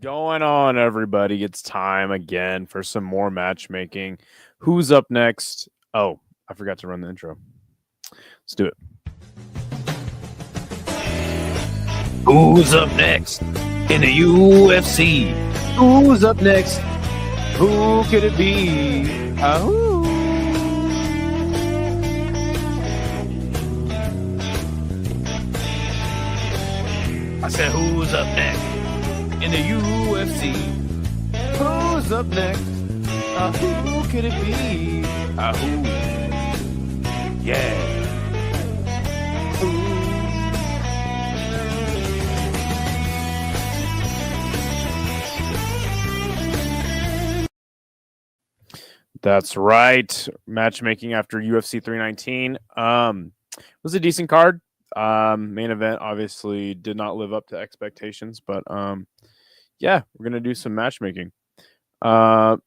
Going on, everybody? It's time again for some more matchmaking. Who's up next? Oh, I forgot to run the intro. Let's do it. Who's up next in the UFC? Who's up next? Who could it be? I said, who's up next in the UFC? Who's up next? Who could it be? Who? Yeah. That's right. Matchmaking after UFC 319. Was a decent card. Main event obviously did not live up to expectations, but yeah, we're gonna do some matchmaking. What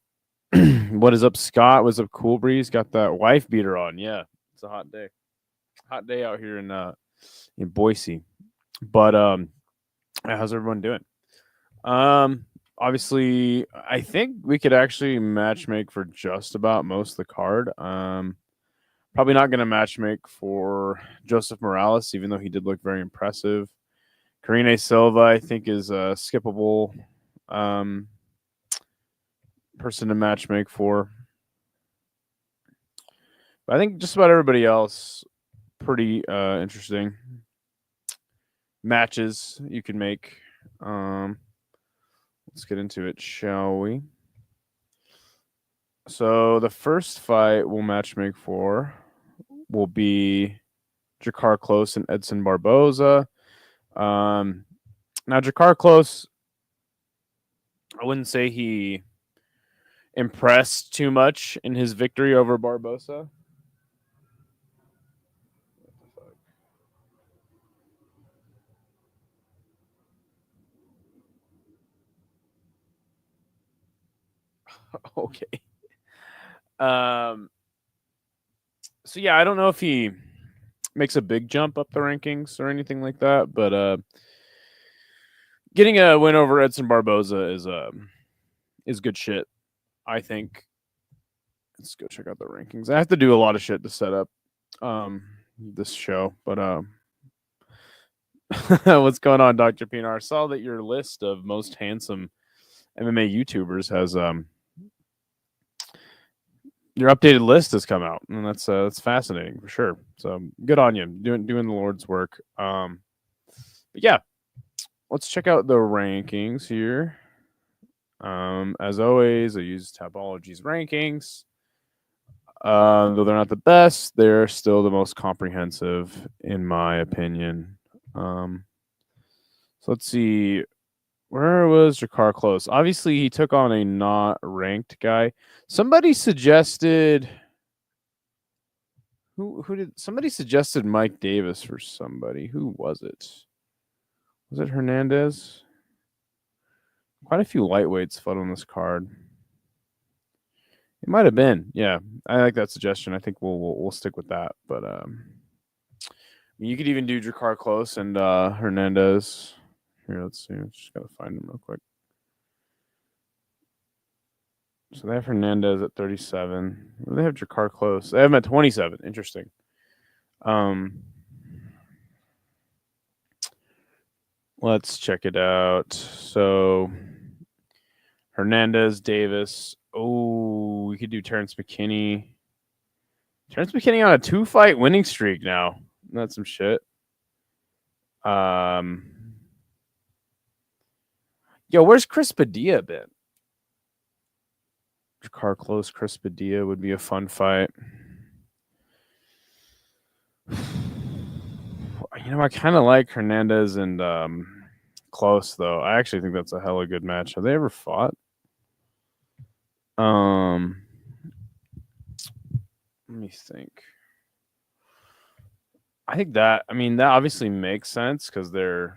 is up, Scott? What's up, Cool Breeze? Got that wife beater on. Yeah, it's a hot day. Hot day out here in Boise. But how's everyone doing? Obviously, I think we could actually matchmake for just about most of the card. Probably not going to matchmake for Joseph Morales, even though he did look very impressive. Karine Silva, I think, is a skippable person to matchmake for. But I think just about everybody else, pretty interesting matches you can make. Let's get into it, shall we? So the first fight we'll matchmake for will be Jakar Close and Edson Barboza. Now Jakar Close, I wouldn't say he impressed too much in his victory over Barboza. Okay. So yeah, I don't know if he makes a big jump up the rankings or anything like that, but getting a win over Edson Barboza is good shit. I think. Let's go check out the rankings. I have to do a lot of shit to set up this show, but what's going on, Dr. Pinar? I saw that your list of most handsome MMA YouTubers has your updated list has come out, and that's fascinating for sure. So good on you, doing the Lord's work. But yeah, let's check out the rankings here. As always, I use Tapology's rankings. Though they're not the best, they're still the most comprehensive, in my opinion. So let's see. Where was Jakar Close? Obviously, he took on a not ranked guy. Somebody suggested. Who did somebody suggested Mike Davis for somebody? Who was it? Was it Hernandez? Quite a few lightweights fought on this card. It might have been. Yeah, I like that suggestion. I think we'll stick with that. But you could even do Jakar Close and Hernandez. Here, let's see. I just gotta find him real quick. So they have Hernandez at 37. They have Jakar Close. They have him at 27. Interesting. Let's check it out. So Hernandez, Davis. Oh, we could do Terrence McKinney. Terrence McKinney on a 2-fight winning streak now. That's some shit. Yo, where's Chris Padilla been? Jakar Close, Chris Padilla would be a fun fight. I kind of like Hernandez and Close, though. I actually think that's a hella good match. Have they ever fought? Let me think. I think that obviously makes sense because they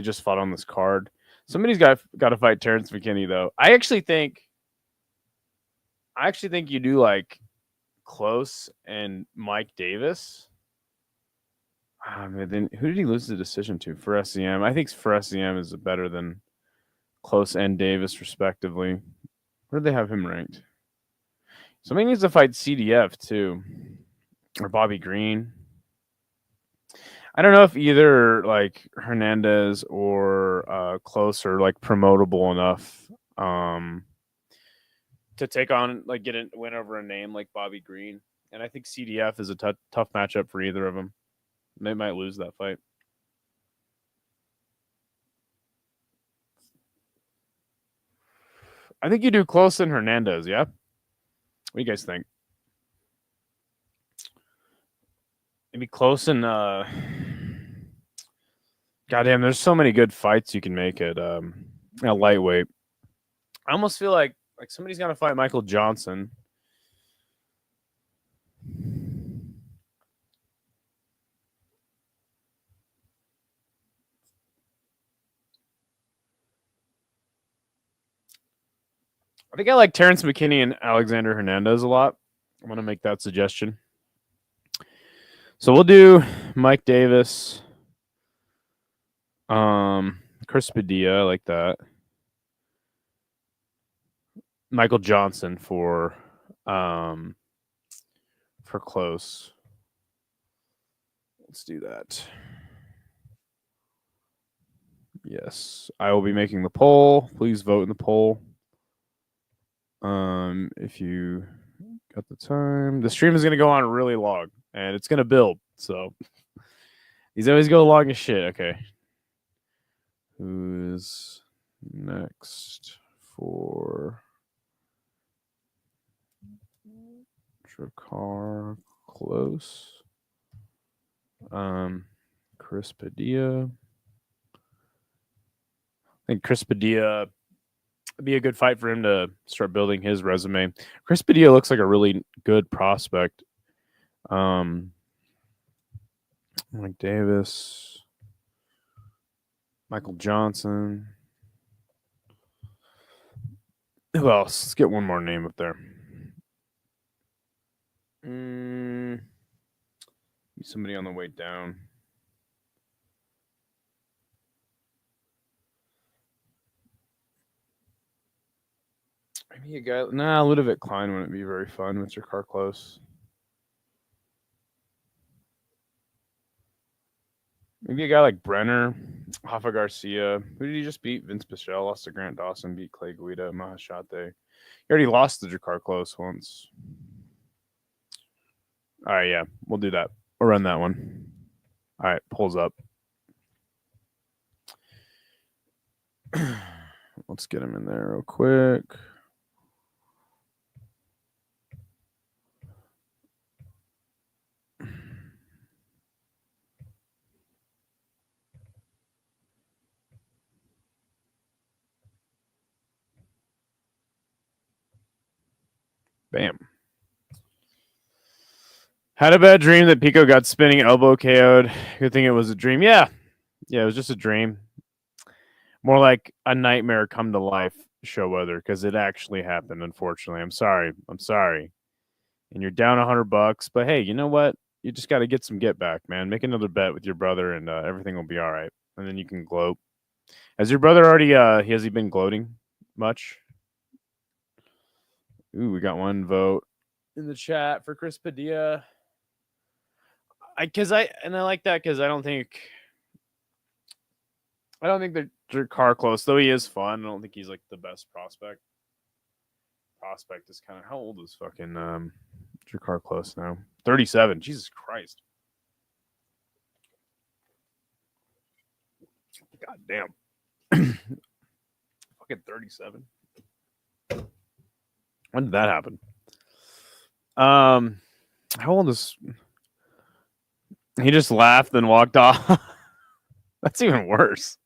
just fought on this card. Somebody's got to fight Terrence McKinney, though. I actually think you do like Close and Mike Davis. Then who did he lose the decision to for SEM? I think for SEM is better than Close and Davis, respectively. Where do they have him ranked? Somebody needs to fight CDF too, or Bobby Green. I don't know if either like Hernandez or Close are like promotable enough to take on like get a win over a name like Bobby Green. And I think CDF is a tough matchup for either of them. They might lose that fight. I think you do Close and Hernandez, yeah? What do you guys think? Maybe Close and goddamn, there's so many good fights you can make at lightweight. I almost feel like somebody's gonna fight Michael Johnson. I think I like Terrence McKinney and Alexander Hernandez a lot. I'm gonna make that suggestion. So we'll do Mike Davis, Chris Padilla, I like that. Michael Johnson for Close. Let's do that. Yes, I will be making the poll. Please vote in the poll. If you got the time, the stream is gonna go on really long, and it's gonna build. So these always go long as shit. Okay, who's next for Drakkar Close? Chris Padilla. I think Chris Padilla would be a good fight for him to start building his resume. Chris Padilla looks like a really good prospect. Mike Davis, Michael Johnson. Who else? Let's get one more name up there. Somebody on the way down. Maybe a guy. Nah, Ludovic Klein wouldn't be very fun with your car close. Maybe a guy like Brenner, Hoffa Garcia. Who did he just beat? Vince Pichel lost to Grant Dawson, beat Clay Guida, Mahashate. He already lost to Drakkar Close once. All right, yeah, we'll do that. We'll run that one. All right, pulls up. Let's get him in there real quick. Bam. Had a bad dream that Pico got spinning elbow KO'd. Good thing it was a dream. Yeah. Yeah, it was just a dream. More like a nightmare come to life, show weather, because it actually happened, unfortunately. I'm sorry. And you're down $100, but hey, you know what? You just got to get some get back, man. Make another bet with your brother, and everything will be all right. And then you can gloat. Has your brother already? Has he been gloating much? Ooh, we got one vote in the chat for Chris Padilla. I like that because I don't think they're car close, though he is fun. I don't think he's like the best prospect. Prospect is kind of how old is fucking Drakkar Close now? 37. Jesus Christ. God damn. Fucking 37. When did that happen? How old is he? Just laughed and walked off. That's even worse.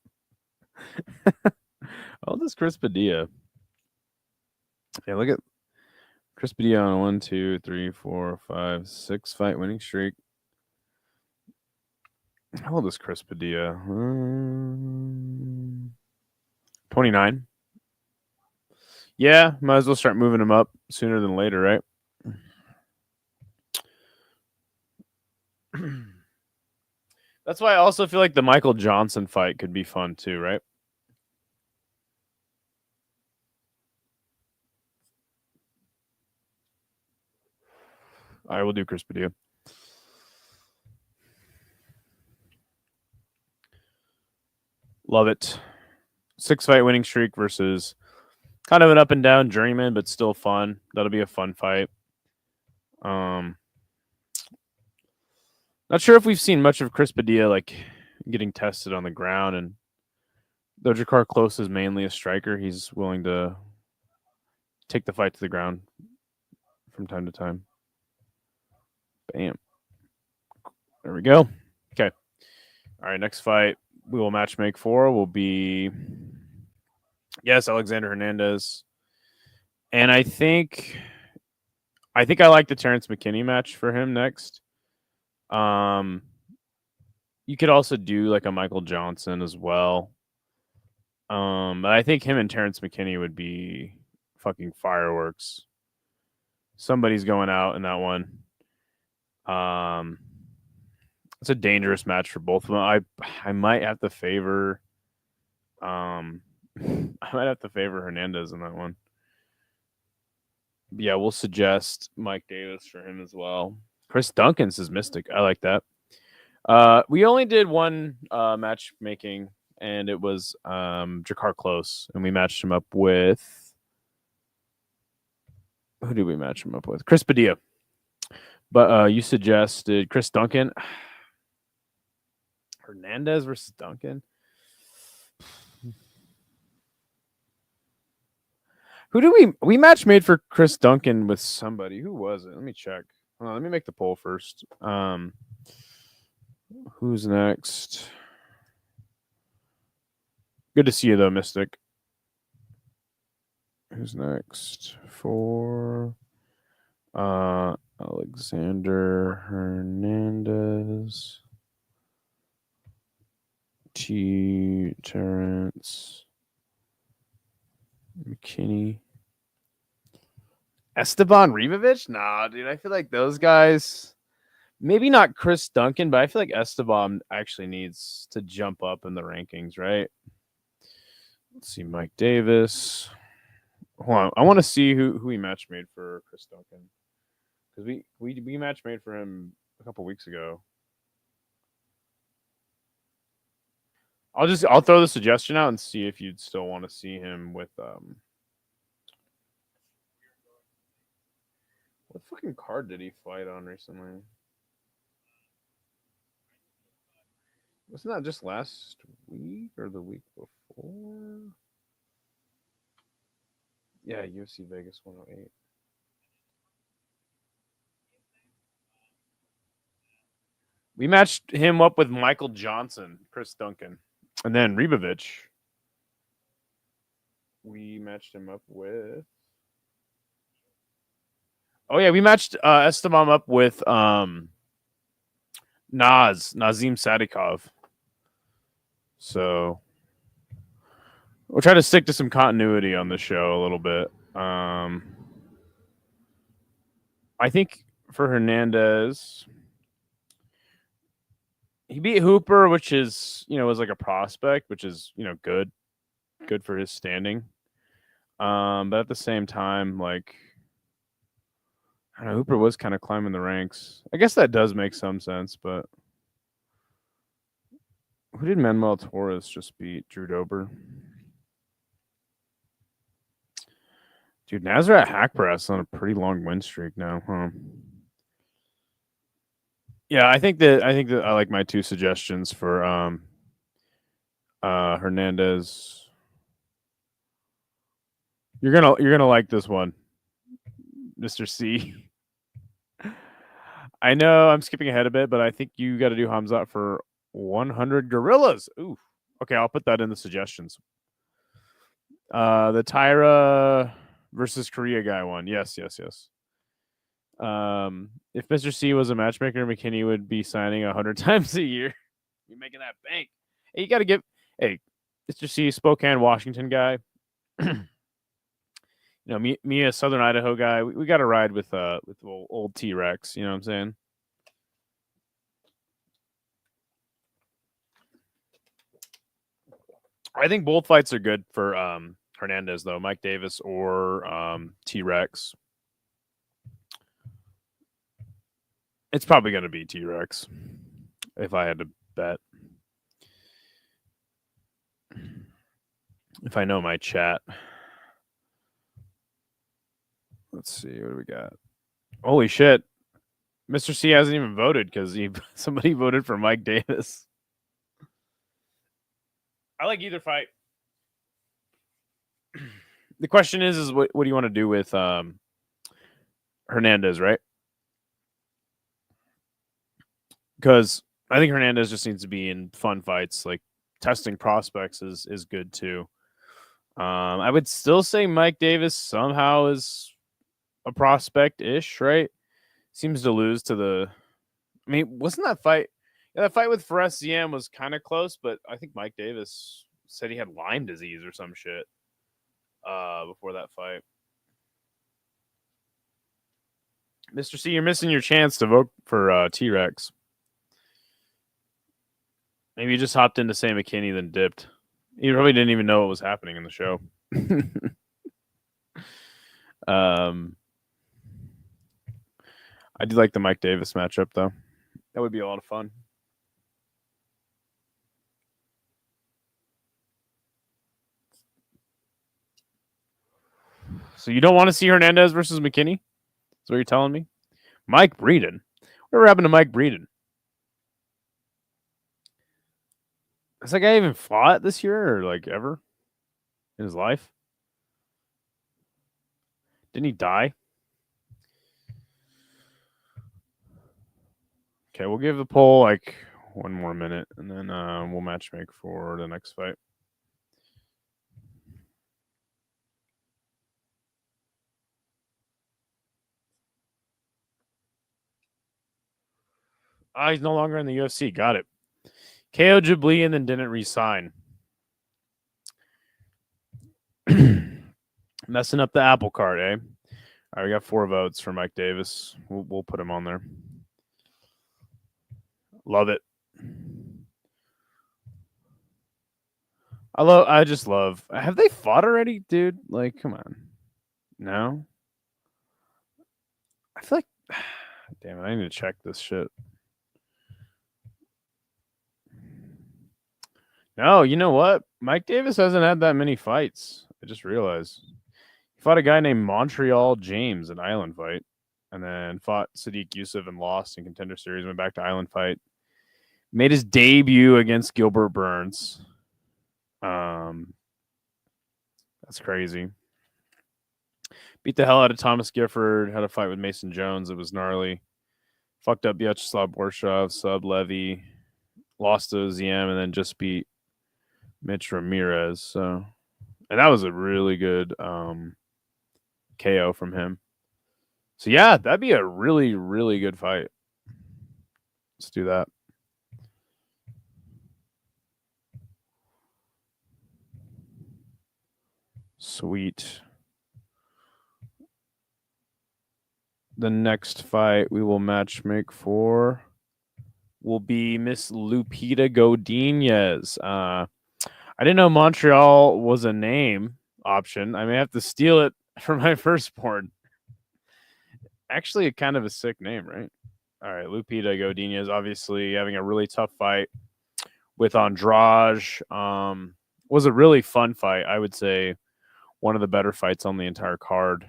How old is Chris Padilla? Yeah, look at Chris Padilla on a 1, 2, 3, 4, 5, 6 fight winning streak. How old is Chris Padilla? 29. Yeah, might as well start moving him up sooner than later, right? That's why I also feel like the Michael Johnson fight could be fun too, right? I will do Chris Padilla. Love it. 6-fight winning streak versus kind of an up and down journeyman, but still fun. That'll be a fun fight. Not sure if we've seen much of Chris Padilla like getting tested on the ground, and though Jakar Close is mainly a striker, he's willing to take the fight to the ground from time to time. Bam. There we go. Okay. All right, next fight we will match make for will be Alexander Hernandez. And I think I like the Terrence McKinney match for him next. You could also do like a Michael Johnson as well. But I think him and Terrence McKinney would be fucking fireworks. Somebody's going out in that one. It's a dangerous match for both of them. I might have to favor I might have to favor Hernandez in that one. Yeah, we'll suggest Mike Davis for him as well. Chris Duncan says Mystic. I like that. We only did one matchmaking, and it was Jakar Close, and we matched him up with who did we match him up with? Chris Padilla. But you suggested Chris Duncan. Hernandez versus Duncan. Who do we match made for Chris Duncan with somebody? Who was it? Let me check. Hold on, let me make the poll first. Who's next? Good to see you though, Mystic. Who's next? For Alexander Hernandez. Terrence McKinney. Esteban Ribovic? Nah, dude. I feel like those guys, maybe not Chris Duncan, but I feel like Esteban actually needs to jump up in the rankings, right? Let's see, Mike Davis. Hold on. I want to see who we match made for Chris Duncan. Because we match made for him a couple weeks ago. I'll throw the suggestion out and see if you'd still want to see him with what fucking card did he fight on recently? Wasn't that just last week or the week before? Yeah, UFC Vegas 108. We matched him up with Michael Johnson, Chris Duncan, and then Ribovic. We matched him up with. Oh yeah, we matched Esteban up with Nazim Sadikov. So we'll try to stick to some continuity on the show a little bit. I think for Hernandez, he beat Hooper, which is was like a prospect, which is good for his standing. But at the same time, like I don't know, Hooper was kind of climbing the ranks. I guess that does make some sense, but who did Manuel Torres just beat? Drew Dober. Dude, Nazareth Hack Press on a pretty long win streak now, huh? Yeah, I think that I like my two suggestions for Hernandez. You're gonna like this one, Mr. C. I know I'm skipping ahead a bit, but I think you got to do Hamzat for 100 gorillas. Ooh, okay, I'll put that in the suggestions. The Tyra versus Korea guy one. Yes. If Mr. C was a matchmaker, McKinney would be signing 100 times a year. You're making that bank. Hey, you got to give. Hey, Mr. C, Spokane, Washington guy. Me, a Southern Idaho guy. We got to ride with old T-Rex. You know what I'm saying? I think both fights are good for Hernandez, though. Mike Davis or T-Rex. It's probably going to be T-Rex if I had to bet. If I know my chat. Let's see. What do we got? Holy shit. Mr. C hasn't even voted because somebody voted for Mike Davis. I like either fight. The question is what do you want to do with Hernandez, right? Because I think Hernandez just needs to be in fun fights. Like testing prospects is good too. I would still say Mike Davis somehow is a prospect-ish, right? Seems to lose to the. I mean, wasn't that fight? Yeah, that fight with Fares Ziam was kind of close, but I think Mike Davis said he had Lyme disease or some shit before that fight. Mr. C, you're missing your chance to vote for T-Rex. Maybe you just hopped in to say McKinney, then dipped. You probably didn't even know what was happening in the show. I do like the Mike Davis matchup, though. That would be a lot of fun. So you don't want to see Hernandez versus McKinney? That's what you're telling me? Mike Breeden? Whatever happened to Mike Breeden? Has that guy even fought this year or like ever in his life? Didn't he die? Okay, we'll give the poll like one more minute and then we'll matchmake for the next fight. He's no longer in the UFC. Got it. KO Jabli and then didn't resign. Messing up the apple cart, eh? All right, we got 4 votes for Mike Davis. We'll put him on there. Love it. I just love. Have they fought already, dude? Like, come on. No. I feel like. Damn it! I need to check this shit. No, you know what? Mike Davis hasn't had that many fights. I just realized. He fought a guy named Montreal James in Island Fight, and then fought Sadiq Yusuf and lost in Contender Series. Went back to Island Fight. Made his debut against Gilbert Burns. That's crazy. Beat the hell out of Thomas Gifford. Had a fight with Mason Jones. It was gnarly. Fucked up Vyacheslav Borshov, sub Levy. Lost to Ziam and then just beat Mitch Ramirez. So, and that was a really good KO from him. So yeah, that'd be a really, really good fight. Let's do that. Sweet. The next fight we will matchmake for will be Miss Lupita Godinez. I didn't know Montreal was a name option. I may have to steal it for my firstborn. Actually, kind of a sick name, right? All right, Lupita Godinez obviously having a really tough fight with Andrade. Was a really fun fight. I would say one of the better fights on the entire card.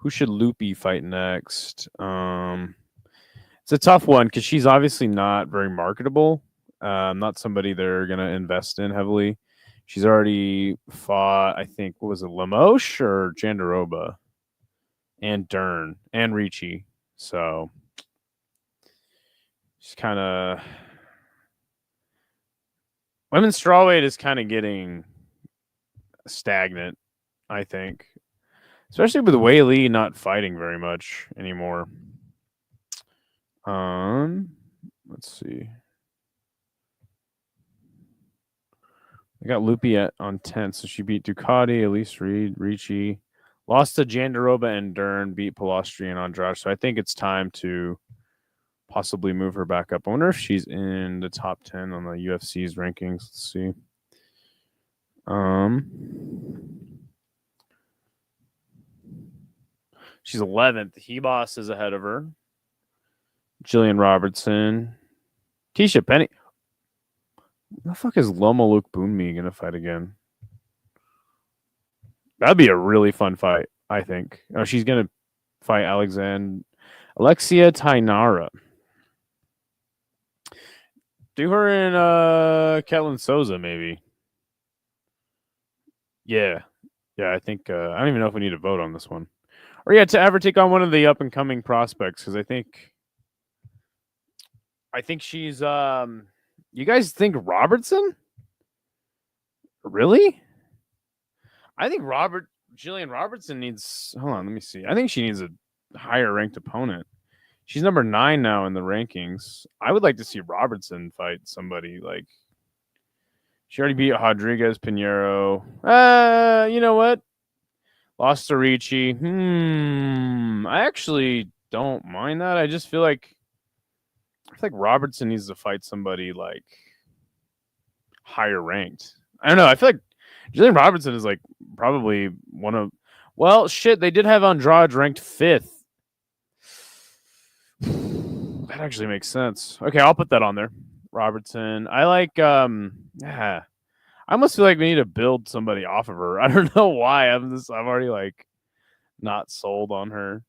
Who should Loopy fight next? It's a tough one because she's obviously not very marketable. Not somebody they're going to invest in heavily. She's already fought, I think, what was it, Lamoche or Jandaroba? And Dern and Ricci. So she's kind of. Women's strawweight is kind of getting stagnant, I think. Especially with Wei Li not fighting very much anymore. Let's see. I got Loopy on 10, so she beat Ducati, Elise Reed, Ricci, lost to Jandaroba and Dern, beat Palostri and Andrade. So I think it's time to possibly move her back up. I wonder if she's in the top 10 on the UFC's rankings. Let's see. She's 11th. He-Boss is ahead of her. Jillian Robertson. Tisha Penny. The fuck is Loma Luke Boonmi going to fight again? That'd be a really fun fight, I think. Oh, she's going to fight Alexia Tainara. Do her in Ketlin Souza, maybe. Yeah. Yeah, I think I don't even know if we need to vote on this one. Or yeah, to ever take on one of the up and coming prospects, because I think she's you guys think Robertson? Really? I think Jillian Robertson needs, hold on, let me see. I think she needs a higher ranked opponent. She's number 9 now in the rankings. I would like to see Robertson fight somebody like, she already beat Rodriguez Pinheiro. You know what? Lost to Ricci. I actually don't mind that. I just feel like Robertson needs to fight somebody like higher ranked. I don't know. I feel like Jillian Robertson is like probably one of, well, shit, they did have Andrade ranked 5th. That actually makes sense. Okay, I'll put that on there. Robertson. I like I almost feel like we need to build somebody off of her. I don't know why. I'm already like not sold on her.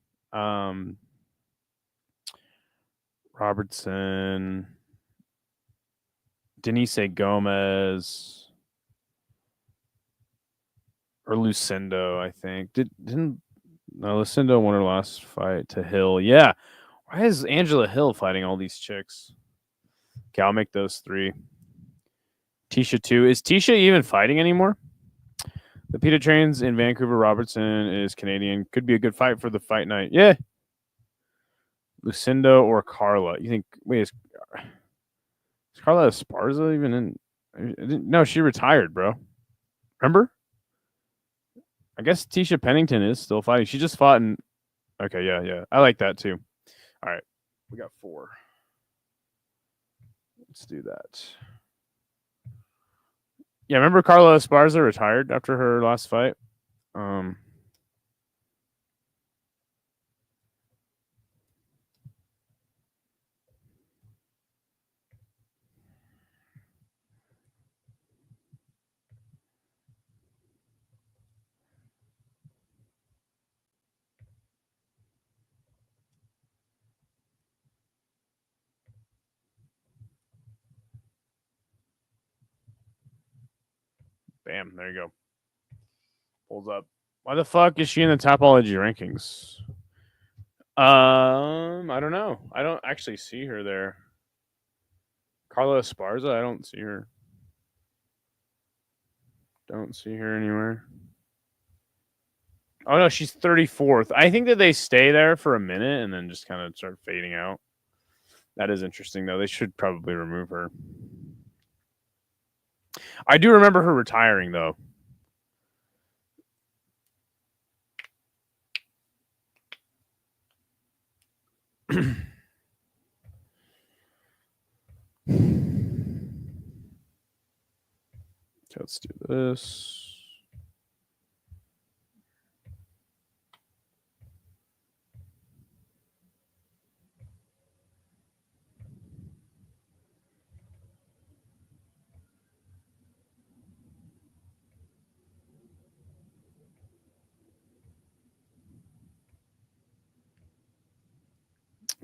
Robertson, Denise Gomez, or Lucindo, I think. Lucindo won her last fight to Hill. Yeah. Why is Angela Hill fighting all these chicks? Okay, I'll make those 3. Tisha 2. Is Tisha even fighting anymore? The PETA trains in Vancouver. Robertson is Canadian. Could be a good fight for the fight night. Yeah. Lucindo or Carla? You think? Wait, is Carla Esparza even in? No, she retired, bro. Remember? I guess Tisha Pennington is still fighting. She just fought in. Okay, yeah. I like that too. All right, we got 4. Let's do that. Yeah, remember Carla Esparza retired after her last fight? Bam, there you go. Pulls up. Why the fuck is she in the Topology rankings? I don't know. I don't actually see her there. Carla Esparza, I don't see her. Don't see her anywhere. Oh no, she's 34th. I think that they stay there for a minute and then just kind of start fading out. That is interesting though. They should probably remove her. I do remember her retiring though. Let's do this.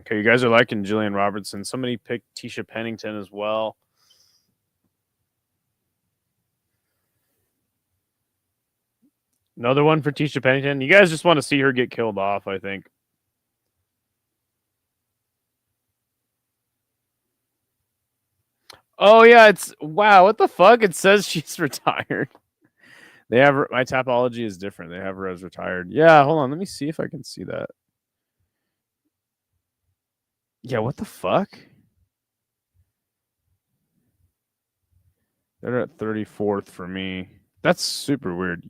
Okay, you guys are liking Jillian Robertson. Somebody picked Tisha Pennington as well. Another one for Tisha Pennington. You guys just want to see her get killed off, I think. Oh yeah, it's wow. What the fuck? It says she's retired. They have her, my Topology is different. They have her as retired. Yeah, hold on. Let me see if I can see that. Yeah, what the fuck? They're at 34th for me. That's super weird.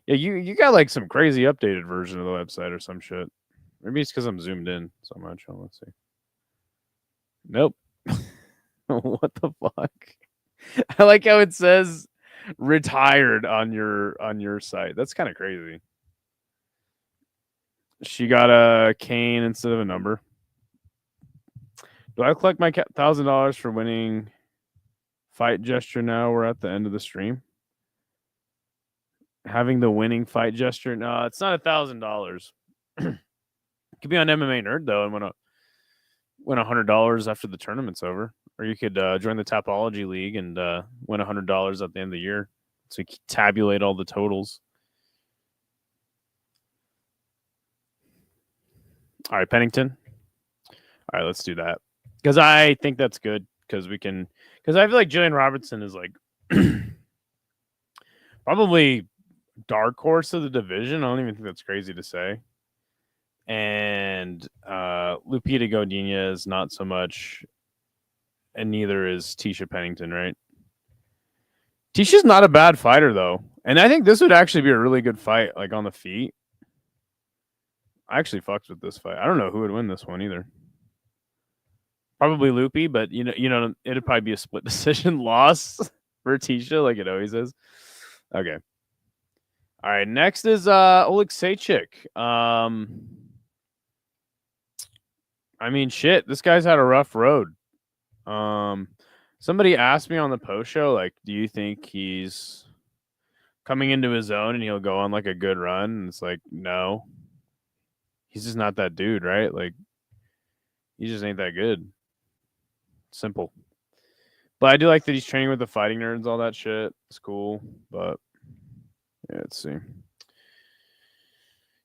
Yeah, you got like some crazy updated version of the website or some shit. Maybe it's because I'm zoomed in so much. Let's see. Nope. What the fuck? I like how it says retired on your site. That's kind of crazy. She got a cane instead of a number. Do I collect my $1,000 for winning fight gesture now? We're at the end of the stream. Having the winning fight gesture? No, it's not $1,000. Could be on MMA Nerd though, and win $100 after the tournament's over, or you could join the Tapology League and win $100 at the end of the year. So you can tabulate all the totals. All right, Pennington. All right, let's do that because I think that's good because we can. Because I feel like Jillian Robertson is like probably dark horse of the division. I don't even think that's crazy to say. And Lupita Godinez is not so much, and neither is Tisha Pennington, right? Tisha's not a bad fighter though, and I think this would actually be a really good fight, like on the feet. I actually fucked with this fight. I don't know who would win this one either. Probably Loopy, but you know, it'd probably be a split decision loss for Tisha, like it always is. Okay. All right. Next is Oleg Sejcik. I mean, shit. This guy's had a rough road. Somebody asked me on the post show, like, do you think he's coming into his own and he'll go on like a good run? And it's like, no. He's just not that dude, right? Like, he just ain't that good. Simple. But I do like that he's training with the fighting nerds, all that shit. It's cool. But yeah, let's see.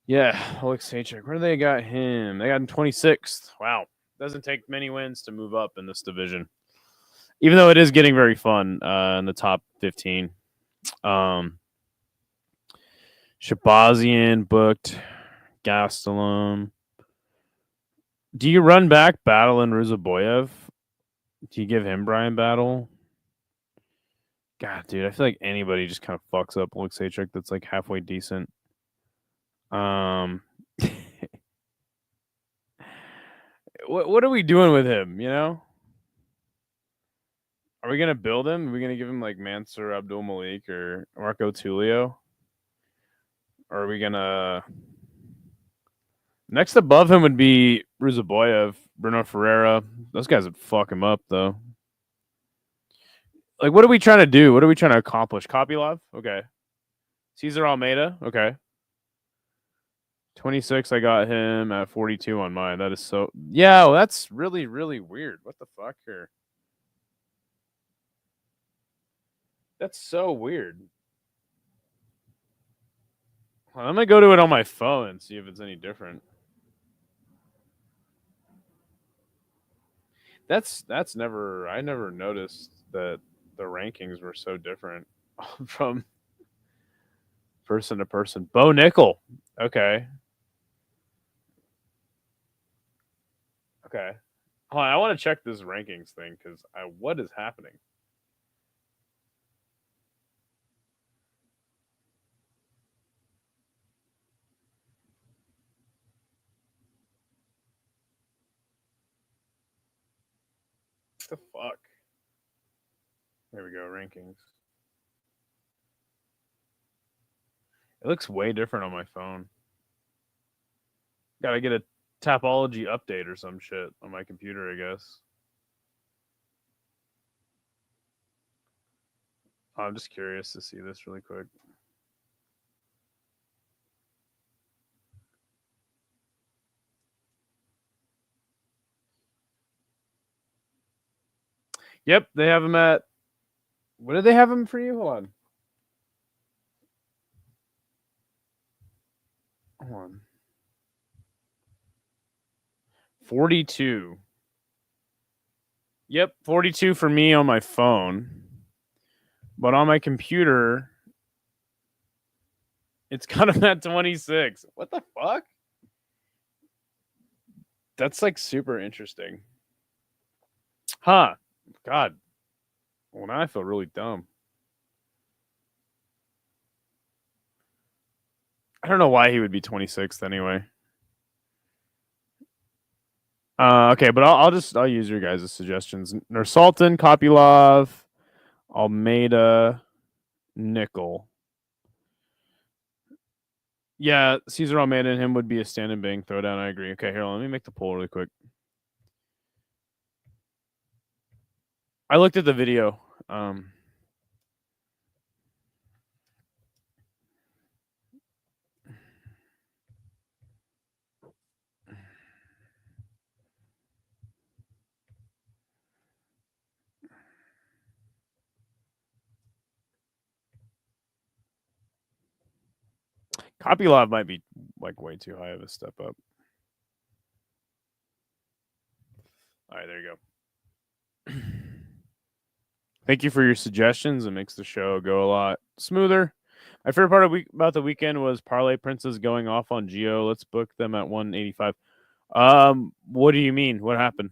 Yeah, Oleg Sejcik. Where do they got him? They got him 26th. Wow. Doesn't take many wins to move up in this division. Even though it is getting very fun in the top 15. Shabazian booked. Gastelum. Do you run back Battle and Ruzaboyev? Do you give him Brian Battle? God, dude, I feel like anybody just kind of fucks up Oleg Sejcik that's like halfway decent. What are we doing with him, you know? Are we gonna build him? Are we gonna give him like Mansour Abdul Malik or Marco Tulio? Or are we gonna next above him would be Ruzaboyev, Bruno Ferreira. Those guys would fuck him up though. Like, what are we trying to do? What are we trying to accomplish? Kopylov? Okay. Cesar Almeida? Okay. 26, I got him at 42 on mine. That is so... Yeah, well, that's really, really weird. What the fuck here? That's so weird. Well, I'm going to go to it on my phone and see if it's any different. That's never... I never noticed that the rankings were so different from person to person. Bo Nickel. Okay. Okay. Hold on, I want to check this rankings thing because what is happening? What the fuck? There we go, rankings. It looks way different on my phone. Gotta get a Tapology update or some shit on my computer, I guess. I'm just curious to see this really quick. Yep, they have him at... What did they have him for you? Hold on. Hold on. 42. Yep, 42 for me on my phone. But on my computer, it's got him at 26. What the fuck? That's like super interesting. Huh. God. Well, now I feel really dumb. I don't know why he would be 26th anyway. Okay, but I'll use your guys' suggestions. Nursultan, Kopylov, Almeida, Nickel. Yeah, Cesar Almeida and him would be a stand and bang throwdown. I agree. Okay, here, let me make the poll really quick. I looked at the video. Kopylov might be like way too high of a step up. All right, there you go. Thank you for your suggestions. It makes the show go a lot smoother. My favorite part about the weekend was Parlay Princess going off on Geo. Let's book them at 185. What do you mean? What happened?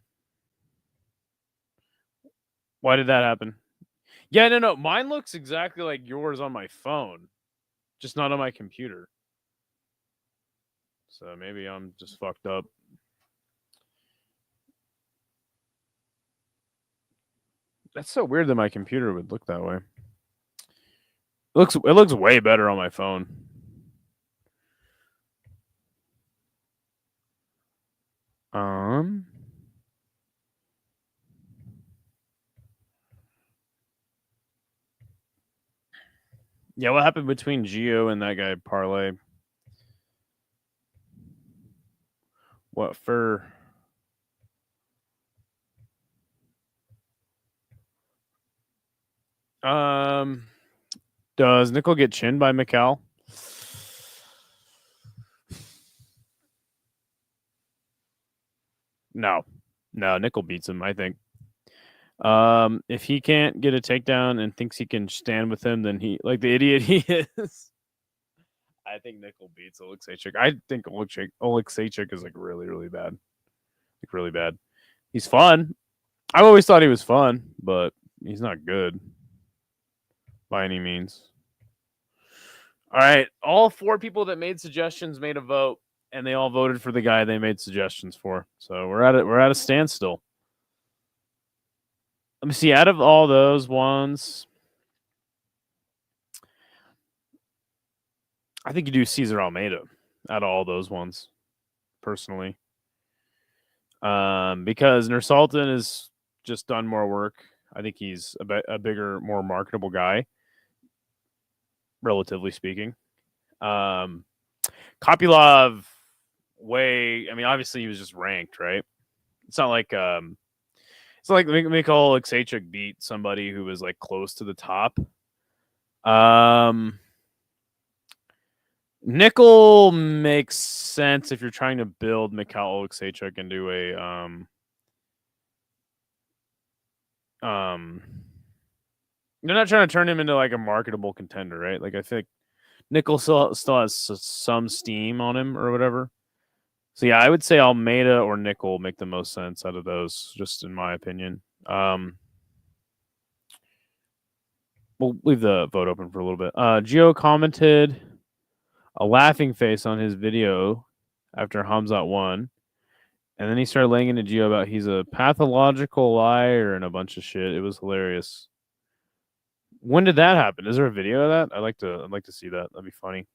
Why did that happen? Yeah, no. Mine looks exactly like yours on my phone, just not on my computer. So maybe I'm just fucked up. That's so weird that my computer would look that way. It looks way better on my phone. Yeah, what happened between Geo and that guy Parlay? What for? Does Nickel get chinned by Mikal? No, Nickel beats him. I think. If he can't get a takedown and thinks he can stand with him, then he like the idiot he is. I think Nickel beats Oleksiejczuk. I think Oleksiejczuk is like really bad, like really bad. He's fun. I've always thought he was fun, but he's not good by any means. All right, all 4 people that made suggestions made a vote, and they all voted for the guy they made suggestions for. So we're at a standstill. Let me see. Out of all those ones, I think you do Cesar Almeida. Out of all those ones, personally, because Nursultan has just done more work. I think he's a bigger, more marketable guy, relatively speaking. Kopylov, I mean, obviously he was just ranked, right? It's not like Mikhail Oleksiejczuk beat somebody who was like close to the top. Nickel makes sense if you're trying to build Mikhail Oleksiejczuk into they're not trying to turn him into like a marketable contender, right? Like I think Nickel still has some steam on him or whatever. So yeah, I would say Almeida or Nickel make the most sense out of those, just in my opinion. We'll leave the vote open for a little bit. Gio commented a laughing face on his video after Hamzat won. And then he started laying into Gio about he's a pathological liar and a bunch of shit. It was hilarious. When did that happen? Is there a video of that? I'd like to see that. That'd be funny.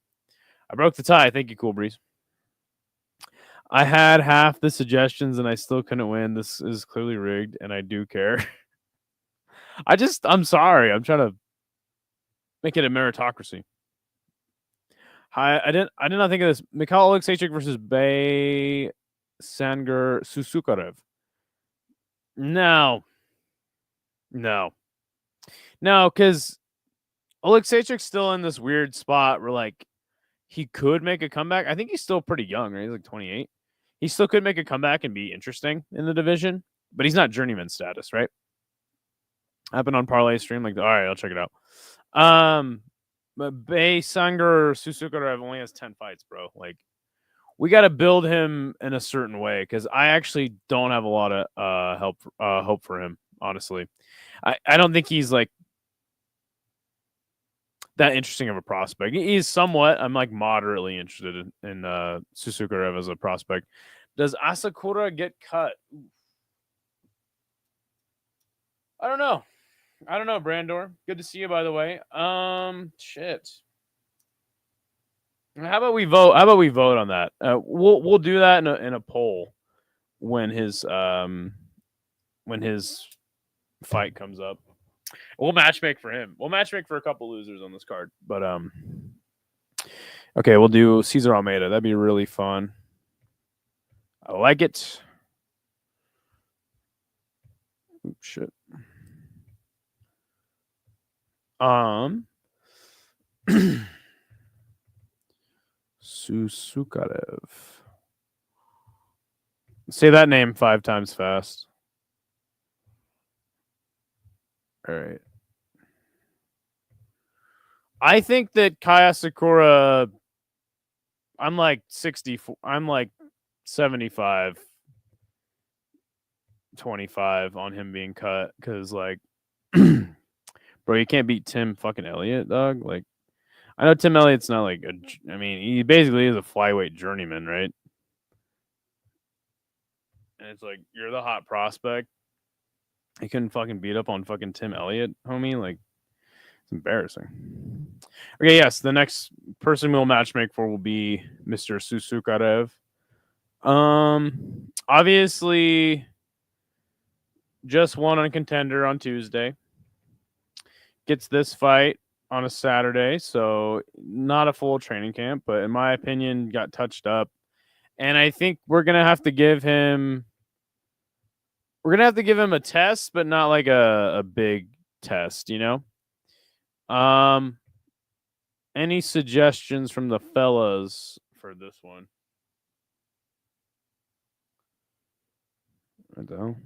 I broke the tie. Thank you, Cool Breeze. I had half the suggestions and I still couldn't win. This is clearly rigged, and I do care. I'm sorry. I'm trying to make it a meritocracy. I did not think of this. Mikhail Oleksiejczuk versus Bay Sanger Susukarev. No, because Oleksiejczuk's still in this weird spot where like he could make a comeback. I think he's still pretty young, right? He's like 28. He still could make a comeback and be interesting in the division, but he's not journeyman status, right? Happened on Parlay stream. Like, all right, I'll check it out. But Bay Sanger Susukarev only has 10 fights, bro. Like, we got to build him in a certain way because I actually don't have a lot of hope for him, honestly. I don't think he's like that interesting of a prospect. He's somewhat. I'm like moderately interested in Susukarev as a prospect. Does Asakura get cut? I don't know, Brandor. Good to see you, by the way. Shit. How about we vote? How about we vote on that? We'll do that in a poll when his fight comes up. We'll matchmake for him. We'll matchmake for a couple losers on this card. But okay, we'll do Cesar Almeida. That'd be really fun. I like it. Oops, shit. Susukarev. Say that name 5 times fast. All right. I think that Kaya Sakura, I'm like 64. I'm like 75, 25 on him being cut because, like, bro, you can't beat Tim fucking Elliott, dog. Like, I know Tim Elliott's not like I mean, he basically is a flyweight journeyman, right? And it's like, you're the hot prospect. He couldn't fucking beat up on fucking Tim Elliott, homie. Like, it's embarrassing. Okay, yes, the next person we'll matchmake for will be Mr. Susukarev. Obviously, just won on Contender on Tuesday. Gets this fight on a Saturday, so not a full training camp, but in my opinion, got touched up. And I think we're gonna have to give him a test, but not like a big test, you know? Any suggestions from the fellas for this one? I don't know.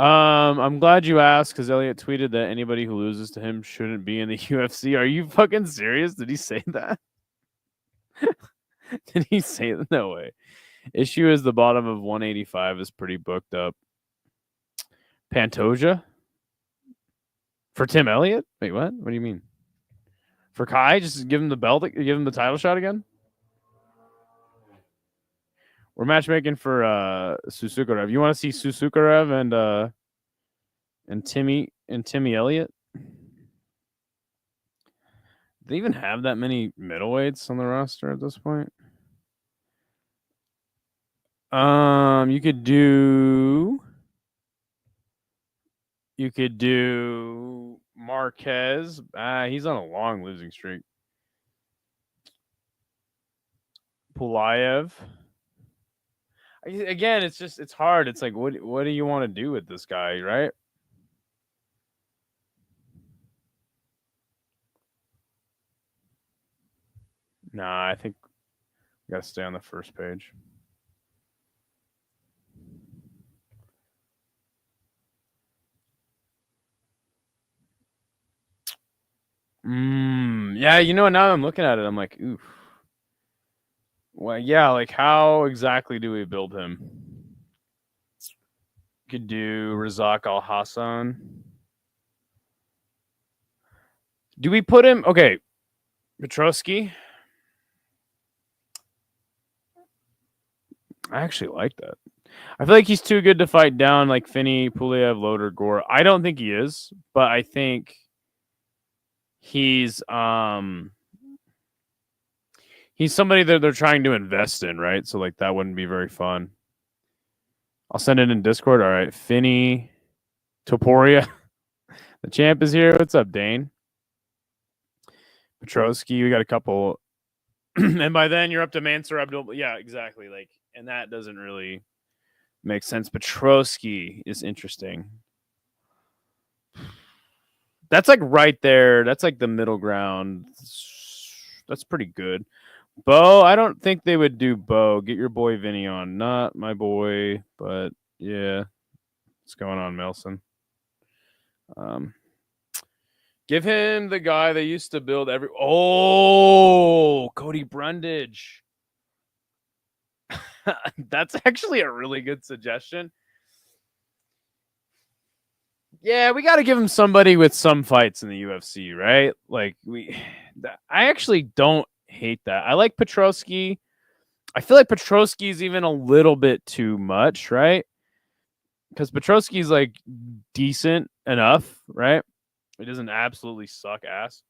I'm glad you asked because Elliot tweeted that anybody who loses to him shouldn't be in the UFC. Are you fucking serious? Did he say that? Did he say that? No way. Issue is the bottom of 185 is pretty booked up. Pantoja? For Tim Elliott? Wait, what? What do you mean? For Kai? Just give him the belt? Give him the title shot again? We're matchmaking for Susukarev. You want to see Susukarev and Timmy Elliott? Do they even have that many middleweights on the roster at this point? You could do Marquez. He's on a long losing streak. Pulayev. Again, it's hard. It's like, what do you want to do with this guy, right? Nah, I think we gotta stay on the first page. Yeah, you know, now I'm looking at it, I'm like, oof. Well, yeah, like how exactly do we build him? Could do Razak Al Hassan. Do we put him? Okay, Petrovsky. I actually like that. I feel like he's too good to fight down like Finney, Puliev, Loder, Gore. I don't think he is, but I think he's somebody that they're trying to invest in, right? So like that wouldn't be very fun. I'll send it in Discord. All right, Finney, Topuria, the champ is here. What's up, Dane? Petrovsky, we got a couple, and by then you're up to Mansour Abdul. Yeah, exactly. Like, and that doesn't really make sense. Petrovsky is interesting. That's like right there. That's like the middle ground. That's pretty good. Bo, I don't think they would do Bo. Get your boy Vinny on. Not my boy, but yeah. What's going on, Melson? Give him the guy they used to build every. Oh, Cody Brundage. That's actually a really good suggestion. Yeah, we got to give him somebody with some fights in the UFC, right? Like I actually don't hate that. I like Petrovsky. I feel like Petrovsky is even a little bit too much, right? Because Petrovsky's like decent enough, right? It doesn't absolutely suck ass.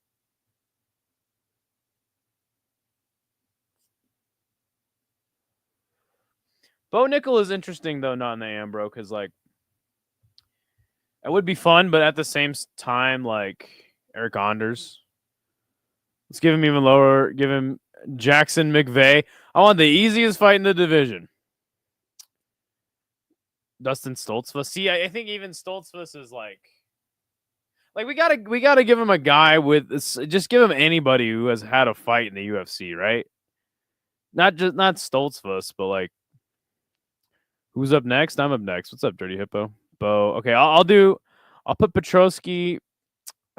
Bo Nickel is interesting though, not in the Ambro, because like it would be fun, but at the same time, like Eric Anders. Let's give him even lower. Give him Jackson McVeigh. I want the easiest fight in the division. Dustin Stoltzfus. See, I think even Stoltzfus is like we gotta give him a guy with just give him anybody who has had a fight in the UFC, right? Not Stoltzfus, but like who's up next? I'm up next. What's up, Dirty Hippo? Bo. Okay, I'll put Petrosky.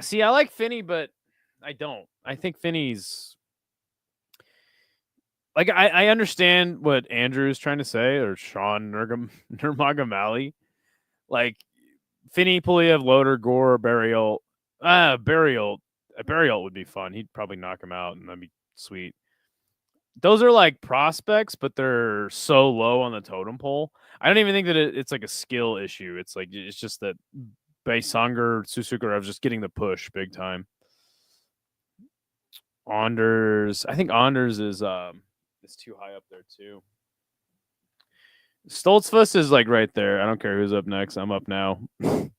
See, I like Finney, but I don't. I think Finney's like I understand what Andrew is trying to say, or Sean Nurmagomedov. Like Finney, Puliev, Loader, Gore, Burial. Burial would be fun. He'd probably knock him out, and that'd be sweet. Those are like prospects, but they're so low on the totem pole. I don't even think that it's like a skill issue. It's like it's just that Beisanger, Susukarev just getting the push big time. Anders, I think Anders is too high up there too. Stoltzfus is like right there. I don't care who's up next. I'm up now. Let's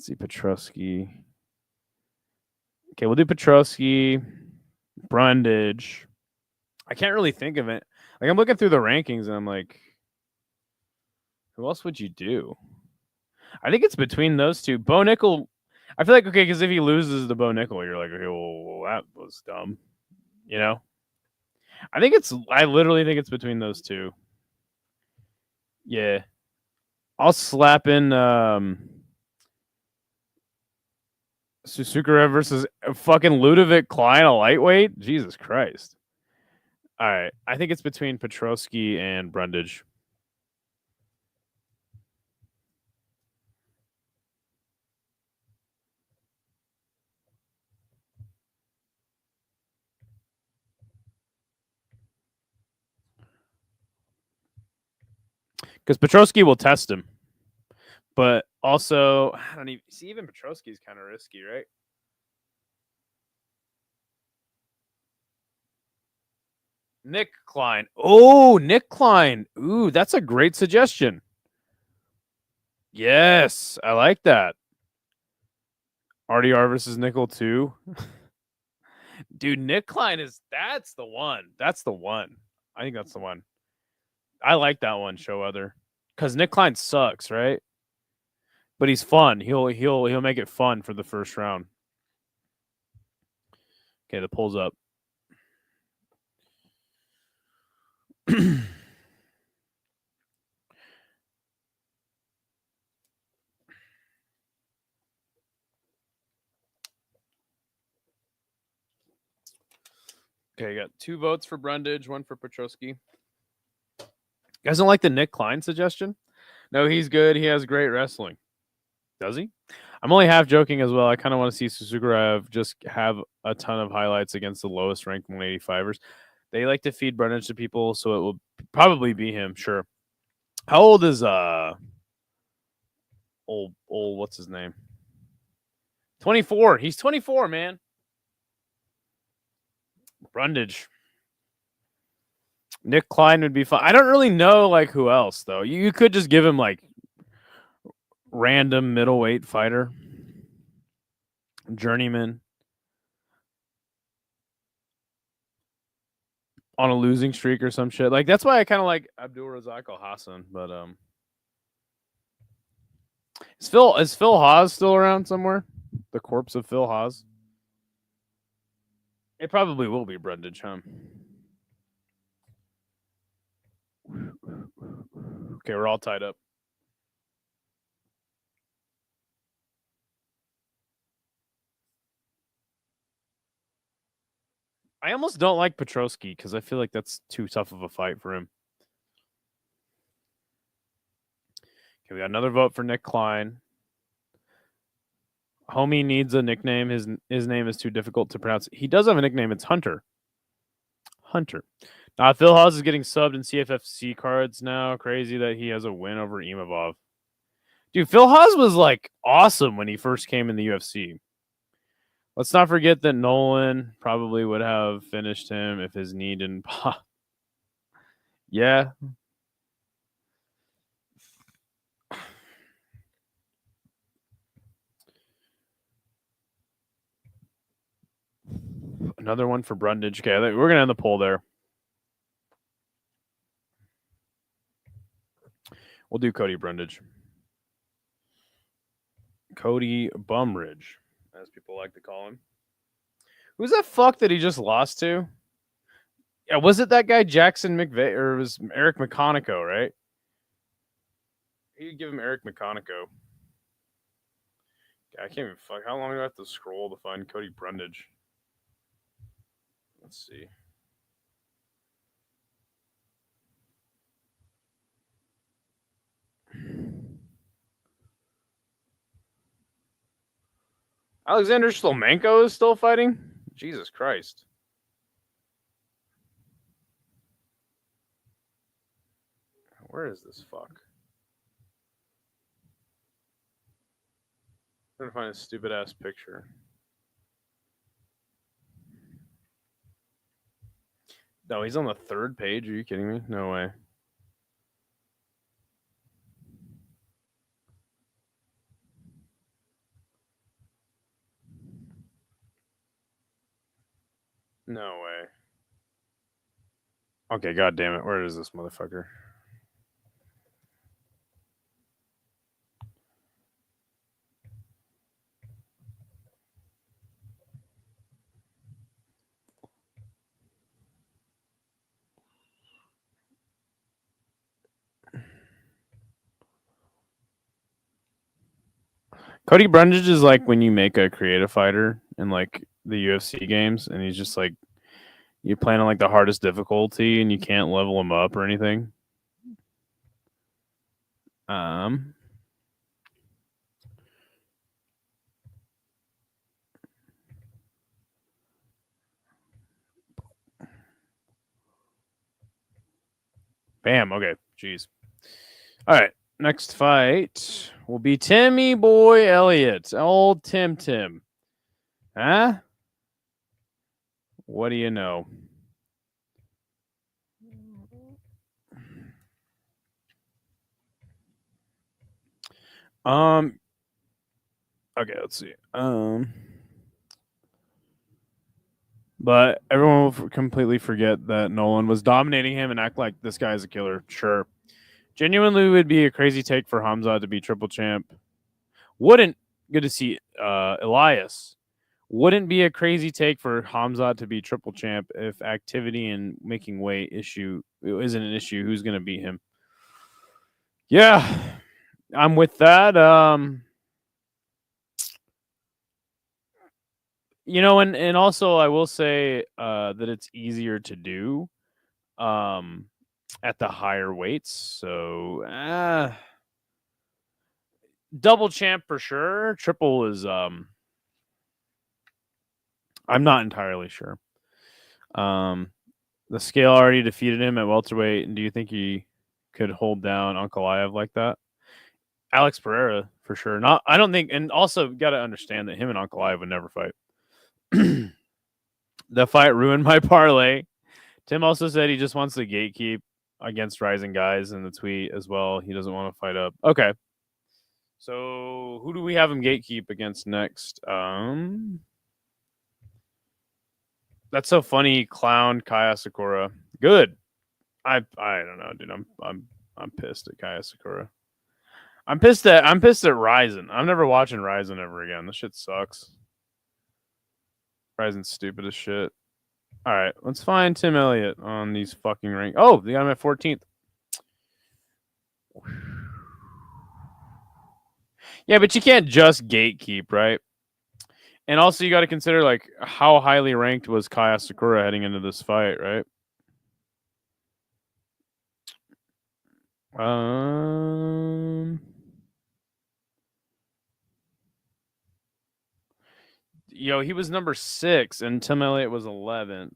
see, Petrosky. Okay, we'll do Petrosky, Brundage. I can't really think of it. Like I'm looking through the rankings and I'm like, who else would you do? I think it's between those two. Bo Nickel. I feel like okay, because if he loses to Bo Nickel, you're like, okay, well, that was dumb. You know? I literally think it's between those two. Yeah. I'll slap in Susukarev versus fucking Ludovic Klein, a lightweight. Jesus Christ. All right. I think it's between Petrosky and Brundage. Because Petrosky will test him. But also, I don't even see, even Petrosky is kind of risky, right? Nick Klein. Oh, Nick Klein. Ooh, that's a great suggestion. Yes, I like that. RDR versus Nickel 2. Dude, Nick Klein that's the one. That's the one. I think that's the one. I like that one, show other. Because Nick Klein sucks, right? But he's fun. He'll make it fun for the first round. Okay, the poll's up. Okay, got 2 votes for Brundage, 1 for Petrosky. You guys don't like the Nick Klein suggestion? No, he's good. He has great wrestling. Does he? I'm only half joking as well. I kind of want to see Susukarev just have a ton of highlights against the lowest ranked 185ers. They like to feed Brundage to people, so it will probably be him. Sure. How old is old what's his name? 24. He's 24, man. Brundage. Nick Klein would be fun. I don't really know like who else though. You could just give him like random middleweight fighter, journeyman on a losing streak or some shit. Like that's why I kind of like Abdul Razak Al Hassan. But is Phil Haas still around somewhere? The corpse of Phil Haas. It probably will be Brundage, huh? Okay, we're all tied up. I almost don't like Petrosky because I feel like that's too tough of a fight for him. Okay, we got another vote for Nick Klein. Homie needs a nickname. His name is too difficult to pronounce. He does have a nickname. It's Hunter. Hunter. Phil Haas is getting subbed in CFFC cards now. Crazy that he has a win over Imavov. Dude, Phil Haas was like awesome when he first came in the UFC. Let's not forget that Nolan probably would have finished him if his knee didn't pop. Yeah. Another one for Brundage. Okay, we're gonna end the poll there. We'll do Cody Brundage. Cody Bumridge, as people like to call him. Who's that fuck that he just lost to? Yeah, was it that guy Jackson McVeigh, or it was Eric McConico, right? He'd give him Eric McConico. I can't even fuck. How long do I have to scroll to find Cody Brundage? Let's see. Alexander Shlomenko is still fighting? Jesus Christ. Where is this fuck? I'm trying to find a stupid ass picture. No, he's on the third page. Are you kidding me? No way. No way. Okay, god damn it. Where is this motherfucker? Cody Brundage is like when you make a creative fighter in like the UFC games, and he's just like you're playing on like the hardest difficulty, and you can't level him up or anything. Bam. Okay. Jeez. All right. Next fight will be Timmy Boy Elliott. Old Tim. Huh? What do you know? Okay, let's see. But everyone will completely forget that Nolan was dominating him and act like this guy's a killer. Sure. Genuinely would be a crazy take for Hamza to be triple champ. Wouldn't, good to see Elias. Wouldn't be a crazy take for Hamza to be triple champ if activity and making weight issue isn't an issue. Who's going to beat him? Yeah, I'm with that. You know, and also I will say that it's easier to do at the higher weights. So double champ for sure. Triple is I'm not entirely sure. The scale already defeated him at welterweight, and do you think he could hold down Ankalaev like that? Alex Pereira for sure. Not, I don't think, and also got to understand that him and Ankalaev would never fight. The fight ruined my parlay. Tim also said he just wants to gatekeep against rising guys in the tweet as well. He doesn't want to fight up. Okay. So who do we have him gatekeep against next? That's so funny. Clown Kaya Sakura. Good. I don't know, dude. I'm pissed at Kaya Sakura. I'm pissed at Ryzen. I'm never watching Ryzen ever again. This shit sucks. Ryzen's stupid as shit. All right, let's find Tim Elliott on these fucking rank. Oh, they got him at 14th. Yeah, but you can't just gatekeep, right? And also, you got to consider like how highly ranked was Kaya Sakura heading into this fight, right? Yo, he was number 6, and Tim Elliott was 11th.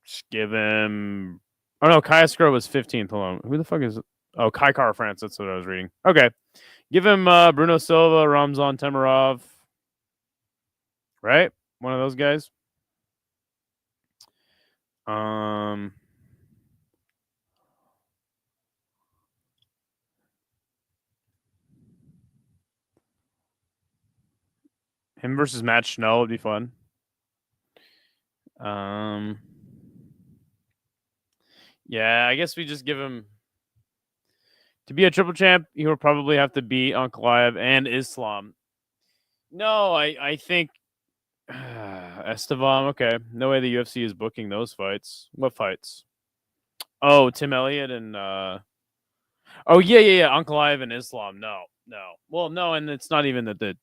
Just give him. Oh no, Kaya Sakura was 15th. Hold on, who the fuck is? Oh, Kai Kara France. That's what I was reading. Okay, give him Bruno Silva, Ramzan Temirov. Right, one of those guys. Him versus Matt Schnell would be fun. Um, yeah, I guess we just give him to be a triple champ. He will probably have to beat Ankalaev and Islam. No, I think Estevam. Okay, no way the UFC is booking those fights. What fights? Oh, Tim Elliott and oh yeah. Ankalaev and Islam. No. Well, no, and it's not even that the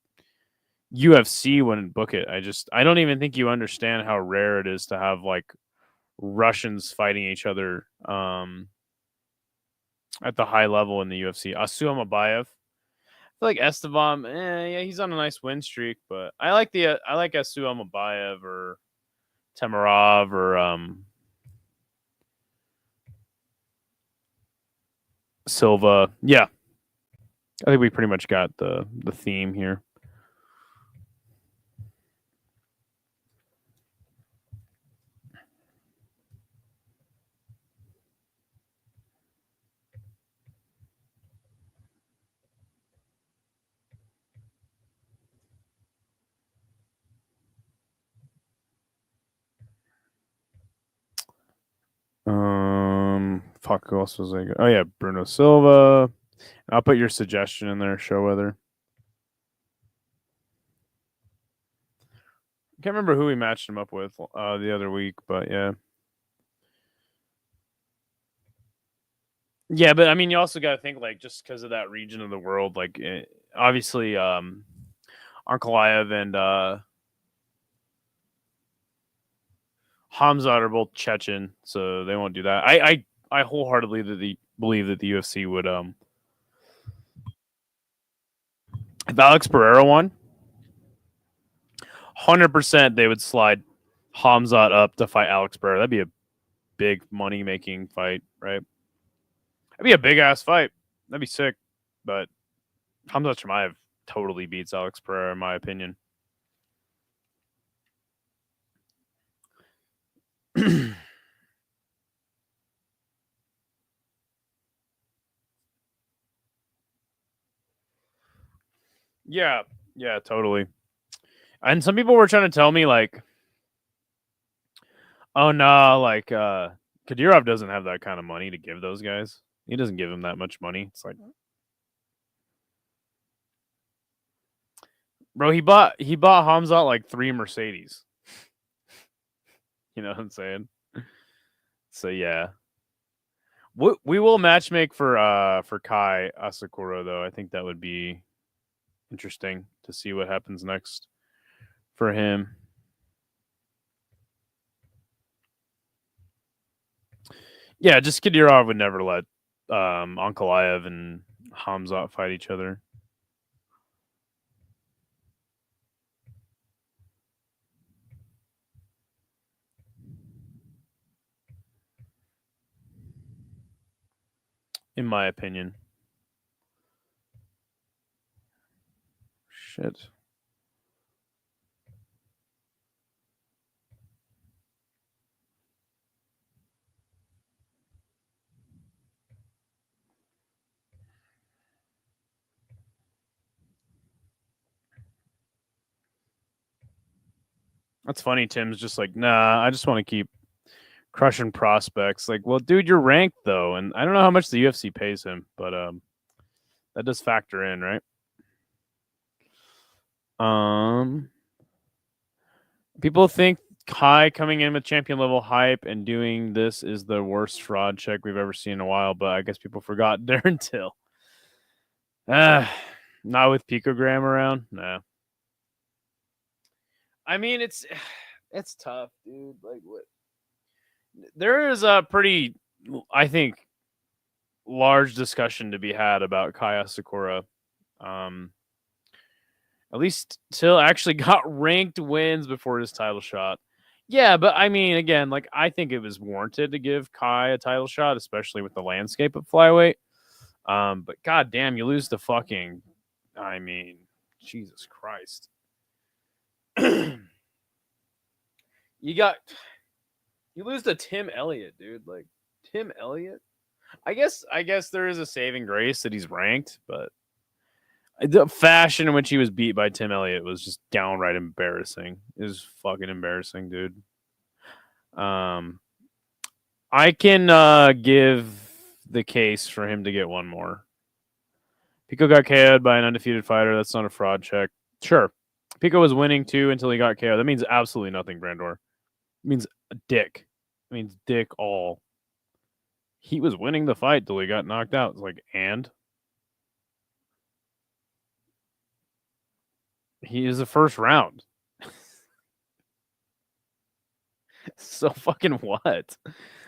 UFC wouldn't book it. I don't even think you understand how rare it is to have like Russians fighting each other at the high level in the UFC. Asu Amabayev. I feel like Estevam, yeah, he's on a nice win streak, but I like Asu Amabayev or Temirov or Silva. Yeah, I think we pretty much got the theme here. Fuck, who else was I? Oh yeah, Bruno Silva. I'll put your suggestion in there. Show weather. Can't remember who we matched him up with the other week, but yeah. Yeah, but I mean, you also got to think like just because of that region of the world, like obviously, Ankalaev and Hamzat are both Chechen, so they won't do that. I wholeheartedly believe that the UFC would if Alex Pereira won, 100% they would slide Hamzat up to fight Alex Pereira. That'd be a big money making fight, right? That'd be a big ass fight. That'd be sick. But Hamzat Chimaev totally beats Alex Pereira in my opinion. Yeah, totally. And some people were trying to tell me like, oh no, like Kadyrov doesn't have that kind of money to give those guys. He doesn't give them that much money. It's like, bro, he bought Hamzat like 3 Mercedes. You know what I'm saying? So yeah. We will matchmake for Kai Asakura though. I think that would be interesting to see what happens next for him. Yeah, just Kadyrov would never let Ankalaev and Hamzat fight each other. In my opinion. Shit. That's funny. Tim's just like, nah, I just want to keep crushing prospects. Like, well, dude, you're ranked though, and I don't know how much the UFC pays him, but that does factor in, right? People think Kai coming in with champion level hype and doing this is the worst fraud check we've ever seen in a while, but I guess people forgot Darren Till. Not with picogram around. No. I mean, it's tough, dude. Like, what? There is a pretty, I think, large discussion to be had about Kaya Sakura. At least Till actually got ranked wins before his title shot. Yeah, but I mean, again, like I think it was warranted to give Kai a title shot, especially with the landscape of flyweight. But goddamn, you lose to fucking. I mean, Jesus Christ. You lose to Tim Elliott, dude. Like Tim Elliott. I guess there is a saving grace that he's ranked, but the fashion in which he was beat by Tim Elliott was just downright embarrassing. It was fucking embarrassing, dude. I can give the case for him to get one more. Pico got KO'd by an undefeated fighter. That's not a fraud check. Sure. Pico was winning too until he got KO'd. That means absolutely nothing, Brandor. It means dick. It means dick all. He was winning the fight till he got knocked out. It's like, and? He is the first round. So fucking what?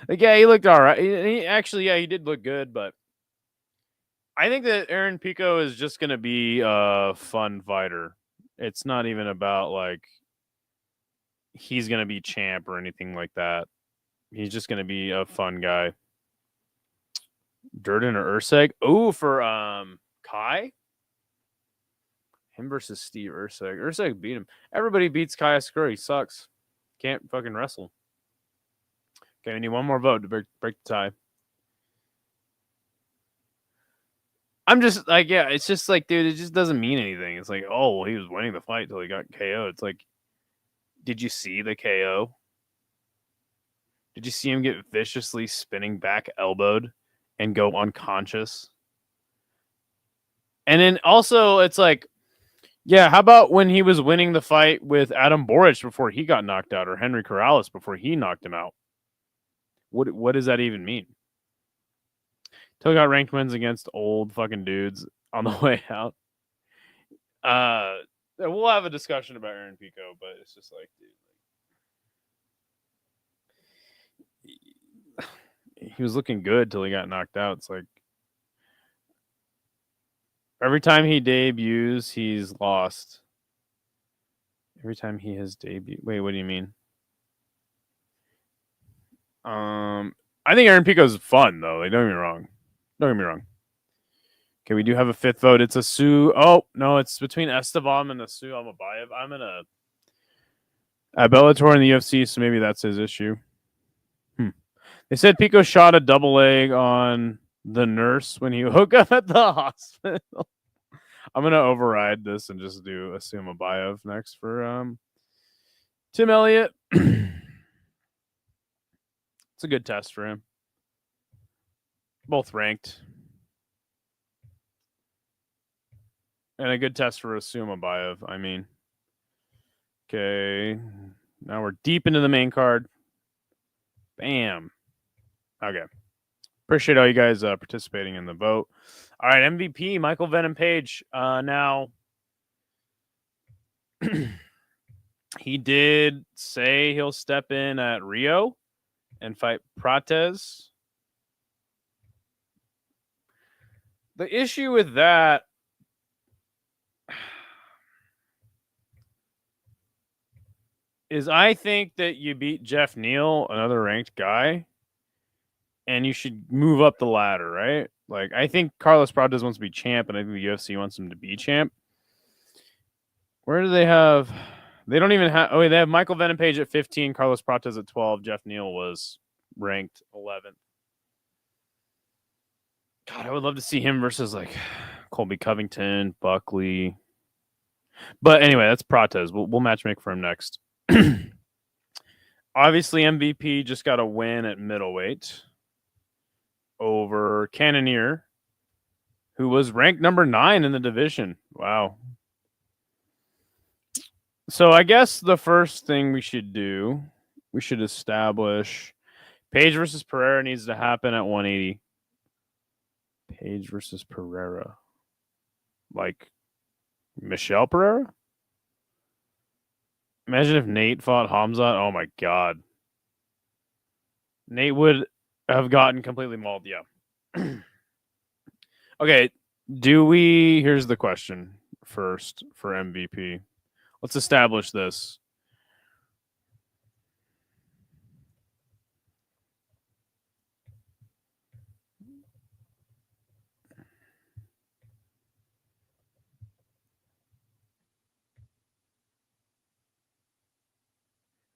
Like, yeah, he looked all right. He actually, yeah, he did look good, but I think that Aaron Pico is just going to be a fun fighter. It's not even about like he's going to be champ or anything like that. He's just going to be a fun guy. Durden or Urseg? Oh, for Kai? Him versus Steve Urseg. Urseg beat him. Everybody beats Kai Ascuri. He sucks. Can't fucking wrestle. Okay, we need one more vote to break the tie. I'm just like, yeah, it's just like, dude, it just doesn't mean anything. It's like, oh, well, he was winning the fight till he got KO. It's like, did you see the KO? Did you see him get viciously spinning back elbowed and go unconscious? And then also, it's like, yeah, how about when he was winning the fight with Adam Boric before he got knocked out, or Henry Corrales before he knocked him out? What does that even mean? Till got ranked wins against old fucking dudes on the way out. We'll have a discussion about Aaron Pico, but it's just like, dude, he was looking good till he got knocked out. It's like every time he debuts, he's lost. Every time he has debuted. Wait, what do you mean? I think Aaron Pico's fun though. Like, don't get me wrong. Don't get me wrong. Okay, we do have a fifth vote. It's a Sue. Oh no, it's between Estevam and the Sue Almabayev. I'm in a Bellator in the UFC, so maybe that's his issue. They said Pico shot a double leg on the nurse when he woke up at the hospital. I'm gonna override this and just do Asuma Bayev next for Tim Elliott. It's a good test for him. Both ranked. And a good test for Asuma Bayev, I mean. Okay. Now we're deep into the main card. Bam. Okay. Appreciate all you guys participating in the vote. All right, MVP, Michael Venom Page. Now, he did say he'll step in at Rio and fight Prates. The issue with that is I think that you beat Jeff Neal, another ranked guy, and you should move up the ladder, right? Like, I think Carlos Prates wants to be champ, and I think the UFC wants him to be champ. Where do they have? They don't even have. Oh, wait, they have Michael Venom Page at 15, Carlos Prates at 12. Jeff Neal was ranked 11th. God, I would love to see him versus like Colby Covington, Buckley. But anyway, that's Prates. We'll matchmake for him next. Obviously, MVP just got a win at middleweight over Cannonier, who was ranked number 9 in the division. Wow. So I guess the first thing we should do, we should establish Page versus Pereira needs to happen at 180. Page versus Pereira. Like Michelle Pereira? Imagine if Nate fought Hamzat. Oh my God. Nate would have gotten completely mauled. Yeah. Okay. Here's the question first for MVP. Let's establish this.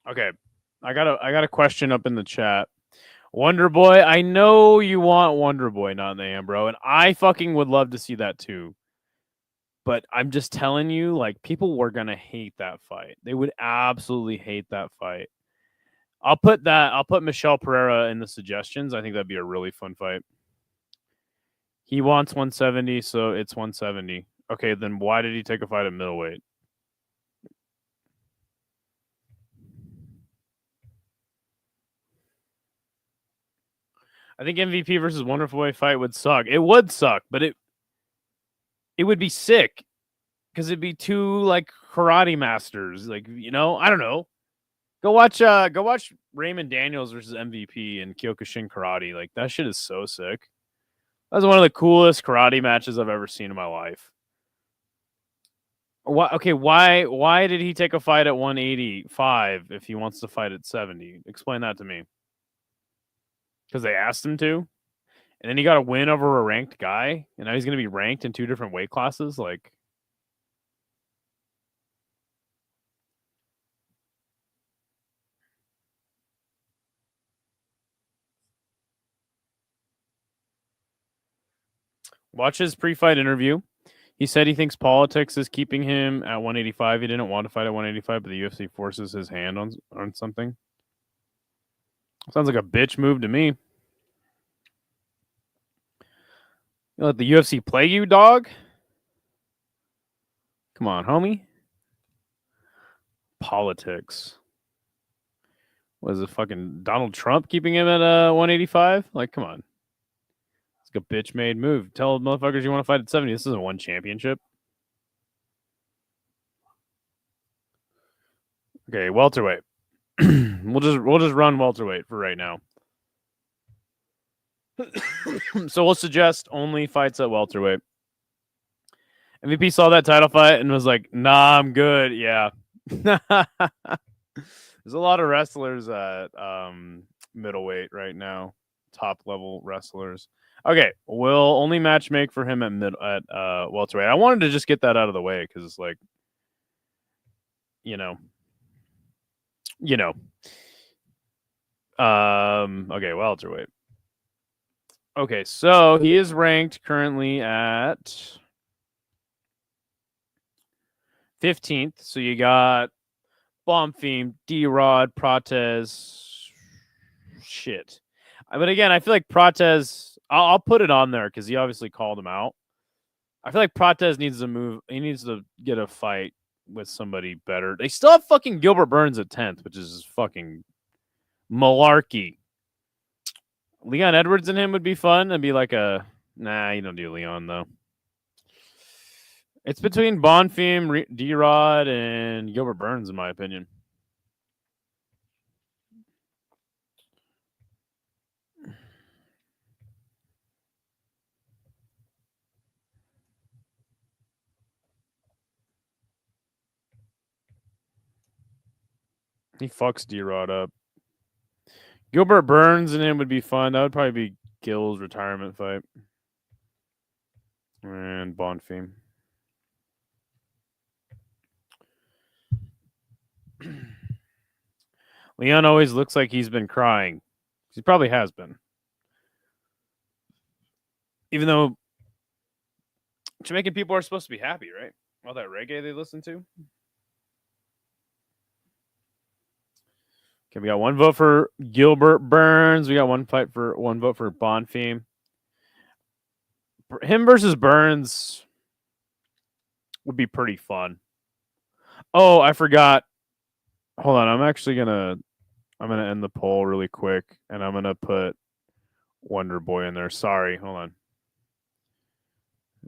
Okay. I got a question up in the chat. Wonder Boy, I know you want Wonder Boy, not Nayam, bro, and I fucking would love to see that too. But I'm just telling you, like, people were gonna hate that fight. They would absolutely hate that fight. I'll put Michelle Pereira in the suggestions. I think that'd be a really fun fight. He wants 170, so it's 170. Okay, then why did he take a fight at middleweight? I think MVP versus Wonderful Way fight would suck. It would suck, but it would be sick because it'd be two like karate masters. Like, I don't know. Go watch Raymond Daniels versus MVP in Kyokushin Karate. Like, that shit is so sick. That was one of the coolest karate matches I've ever seen in my life. Why did he take a fight at 185 if he wants to fight at 70? Explain that to me. Because they asked him to, and then he got a win over a ranked guy, and now he's going to be ranked in two different weight classes. Like, watch his pre-fight interview. He said he thinks politics is keeping him at 185. He didn't want to fight at 185, but the UFC forces his hand on something. Sounds like a bitch move to me. You let the UFC play you, dog? Come on, homie. Politics. Was it fucking Donald Trump keeping him at 185? Like, come on. It's like a bitch made move. Tell motherfuckers you want to fight at 70. This isn't one championship. Okay, welterweight. we'll just run welterweight for right now. So we'll suggest only fights at welterweight. MVP saw that title fight and was like, "Nah, I'm good." Yeah. There's a lot of wrestlers at middleweight right now, top level wrestlers. Okay, we'll only match make for him at welterweight. I wanted to just get that out of the way because it's like, okay, welterweight. Okay, so he is ranked currently at 15th. So you got Bonfim, D-Rod, Prates. Shit. But again, I feel like Prates, I'll put it on there because he obviously called him out. I feel like Prates needs to move. He needs to get a fight with somebody better. They still have fucking Gilbert Burns at 10th, which is fucking malarkey. Leon Edwards and him would be fun. It'd be like a... Nah, you don't do Leon, though. It's between Bonfim, D-Rod, and Gilbert Burns, in my opinion. He fucks D-Rod up. Gilbert Burns and him would be fun. That would probably be Gil's retirement fight. And Bonfim. Leon always looks like he's been crying. He probably has been. Even though Jamaican people are supposed to be happy, right? All that reggae they listen to. Okay, we got one vote for Gilbert Burns. We got one vote for Bonfim. Him versus Burns would be pretty fun. Oh, I forgot. Hold on, I'm gonna end the poll really quick, and I'm gonna put Wonder Boy in there. Sorry, hold on.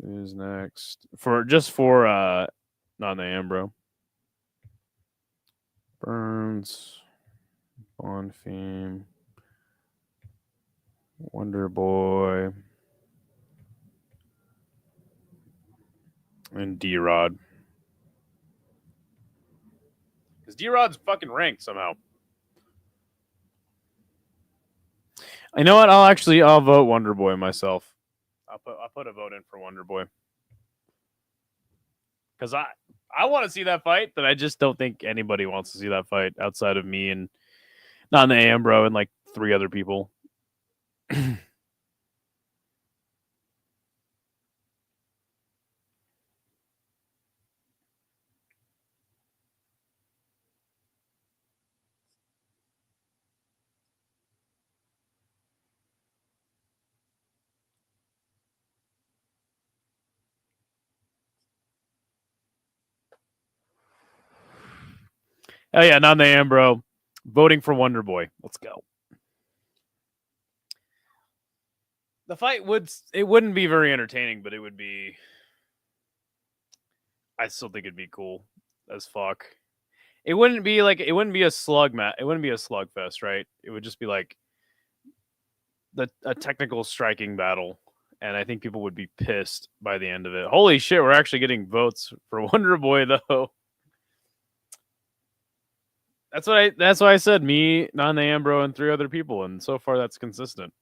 Who's next? For not the Ambro. Burns, Bonfim, Wonder Boy, and D-Rod. Because D-Rod's fucking ranked somehow. I know what? I'll vote Wonder Boy myself. I'll put a vote in for Wonder Boy. Because I want to see that fight, but I just don't think anybody wants to see that fight outside of me and not in the Ambro and like 3 other people. Hell yeah, not the Ambro. Voting for Wonder Boy. Let's go. The fight wouldn't be very entertaining, but it would be. I still think it'd be cool as fuck. It wouldn't be a slug match. It wouldn't be a slugfest, right? It would just be like a technical striking battle, and I think people would be pissed by the end of it. Holy shit, we're actually getting votes for Wonder Boy though. That's why I said me, Nana Ambro, and 3 other people, and so far that's consistent.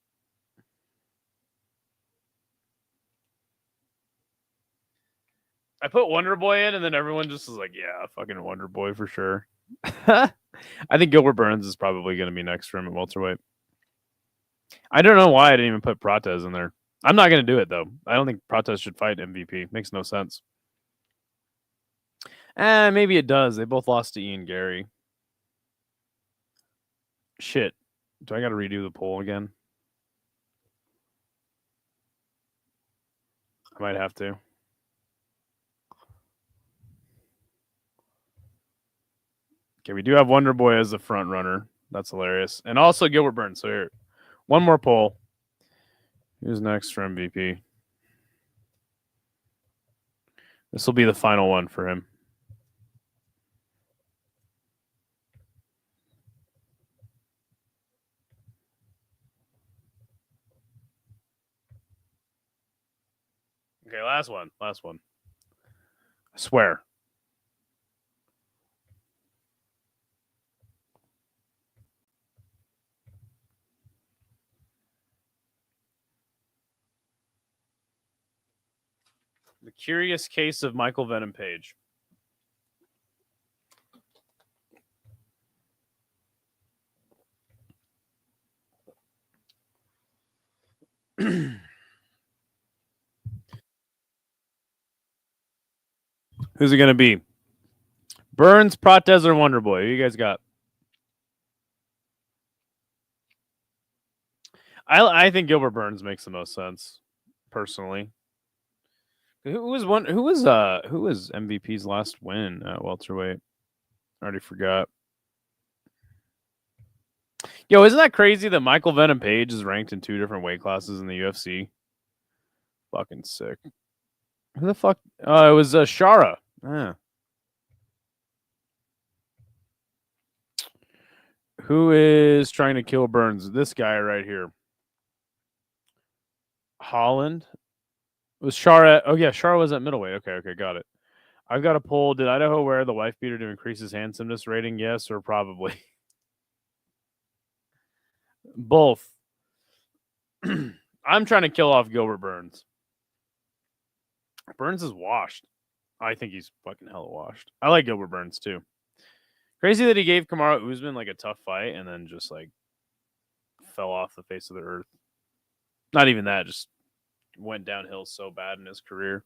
I put Wonder Boy in, and then everyone just was like, "Yeah, fucking Wonder Boy for sure." I think Gilbert Burns is probably going to be next for him at welterweight. I don't know why I didn't even put Prates in there. I'm not going to do it though. I don't think Prates should fight MVP. Makes no sense. Maybe it does. They both lost to Ian Gary. Shit. Do I got to redo the poll again? I might have to. Okay, we do have Wonder Boy as the front runner. That's hilarious. And also Gilbert Burns. So here, one more poll. Who's next for MVP? This will be the final one for him. Okay, last one. I swear. The Curious Case of Michael Venom Page. Who's it going to be? Burns, Prates, or Wonder Boy? Who you guys got? I think Gilbert Burns makes the most sense, personally. Who was MVP's last win at welterweight? I already forgot. Yo, isn't that crazy that Michael Venom Page is ranked in 2 different weight classes in the UFC? Fucking sick. Who the fuck? It was Shara. Yeah. Who is trying to kill Burns? This guy right here. Holland. It was Shara. Oh yeah, Shara was at middleweight. Okay, got it. I've got a poll. Did Idaho wear the wife beater to increase his handsomeness rating? Yes, or probably. Both. I'm trying to kill off Gilbert Burns. Burns is washed. I think he's fucking hella washed. I like Gilbert Burns too. Crazy that he gave Kamaru Usman like a tough fight and then just like fell off the face of the earth. Not even that, just went downhill so bad in his career.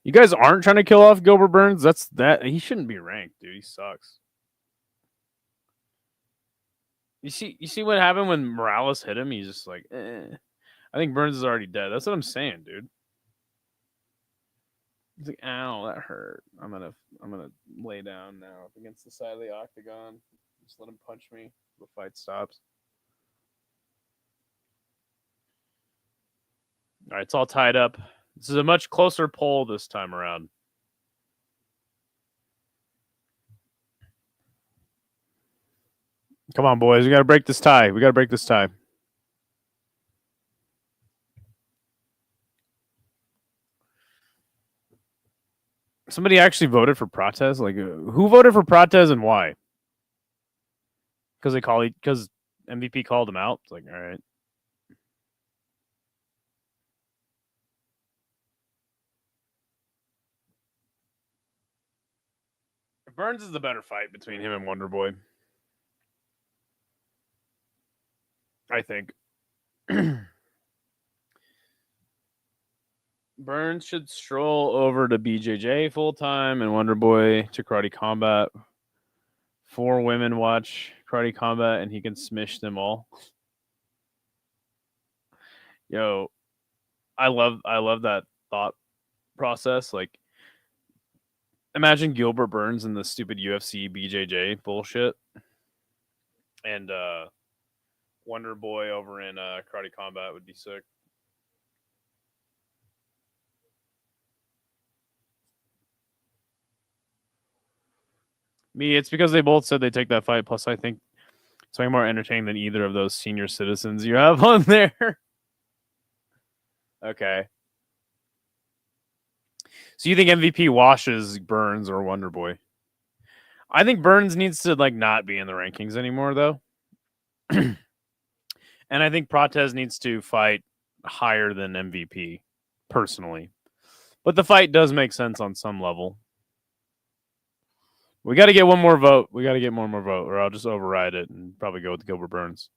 You guys aren't trying to kill off Gilbert Burns? He shouldn't be ranked, dude. He sucks. You see what happened when Morales hit him? He's just like, eh. I think Burns is already dead. That's what I'm saying, dude. He's like, ow, that hurt. I'm gonna lay down now against the side of the octagon. Just let him punch me. The fight stops. All right, it's all tied up. This is a much closer poll this time around. Come on, boys. We got to break this tie. Somebody actually voted for Prates? Like, who voted for Prates and why? Because MVP called him out? It's like, all right. Burns is the better fight between him and Wonder Boy. I think. Burns should stroll over to BJJ full time and Wonder Boy to Karate Combat. 4 women watch Karate Combat and he can smish them all. Yo, I love that thought process. Like, Imagine Gilbert Burns in the stupid UFC BJJ bullshit, and Wonder Boy over in Karate Combat would be sick. Me, it's because they both said they take that fight. Plus, I think it's way more entertaining than either of those senior citizens you have on there. Okay. So you think MVP washes Burns or Wonder Boy? I think Burns needs to like not be in the rankings anymore, though. And I think Prates needs to fight higher than MVP, personally. But the fight does make sense on some level. We got to get one more vote. We got to get one more vote, or I'll just override it and probably go with Gilbert Burns.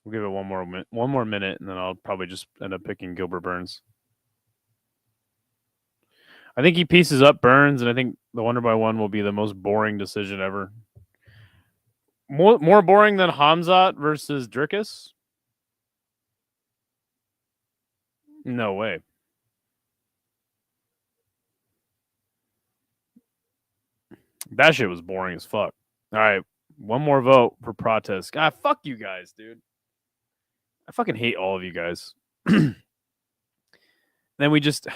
We'll give it one more minute, and then I'll probably just end up picking Gilbert Burns. I think he pieces up Burns, and I think the Wonder by One will be the most boring decision ever. More boring than Hamzat versus Drickus? No way. That shit was boring as fuck. All right, one more vote for Prates. God, fuck you guys, dude. I fucking hate all of you guys. Then we just,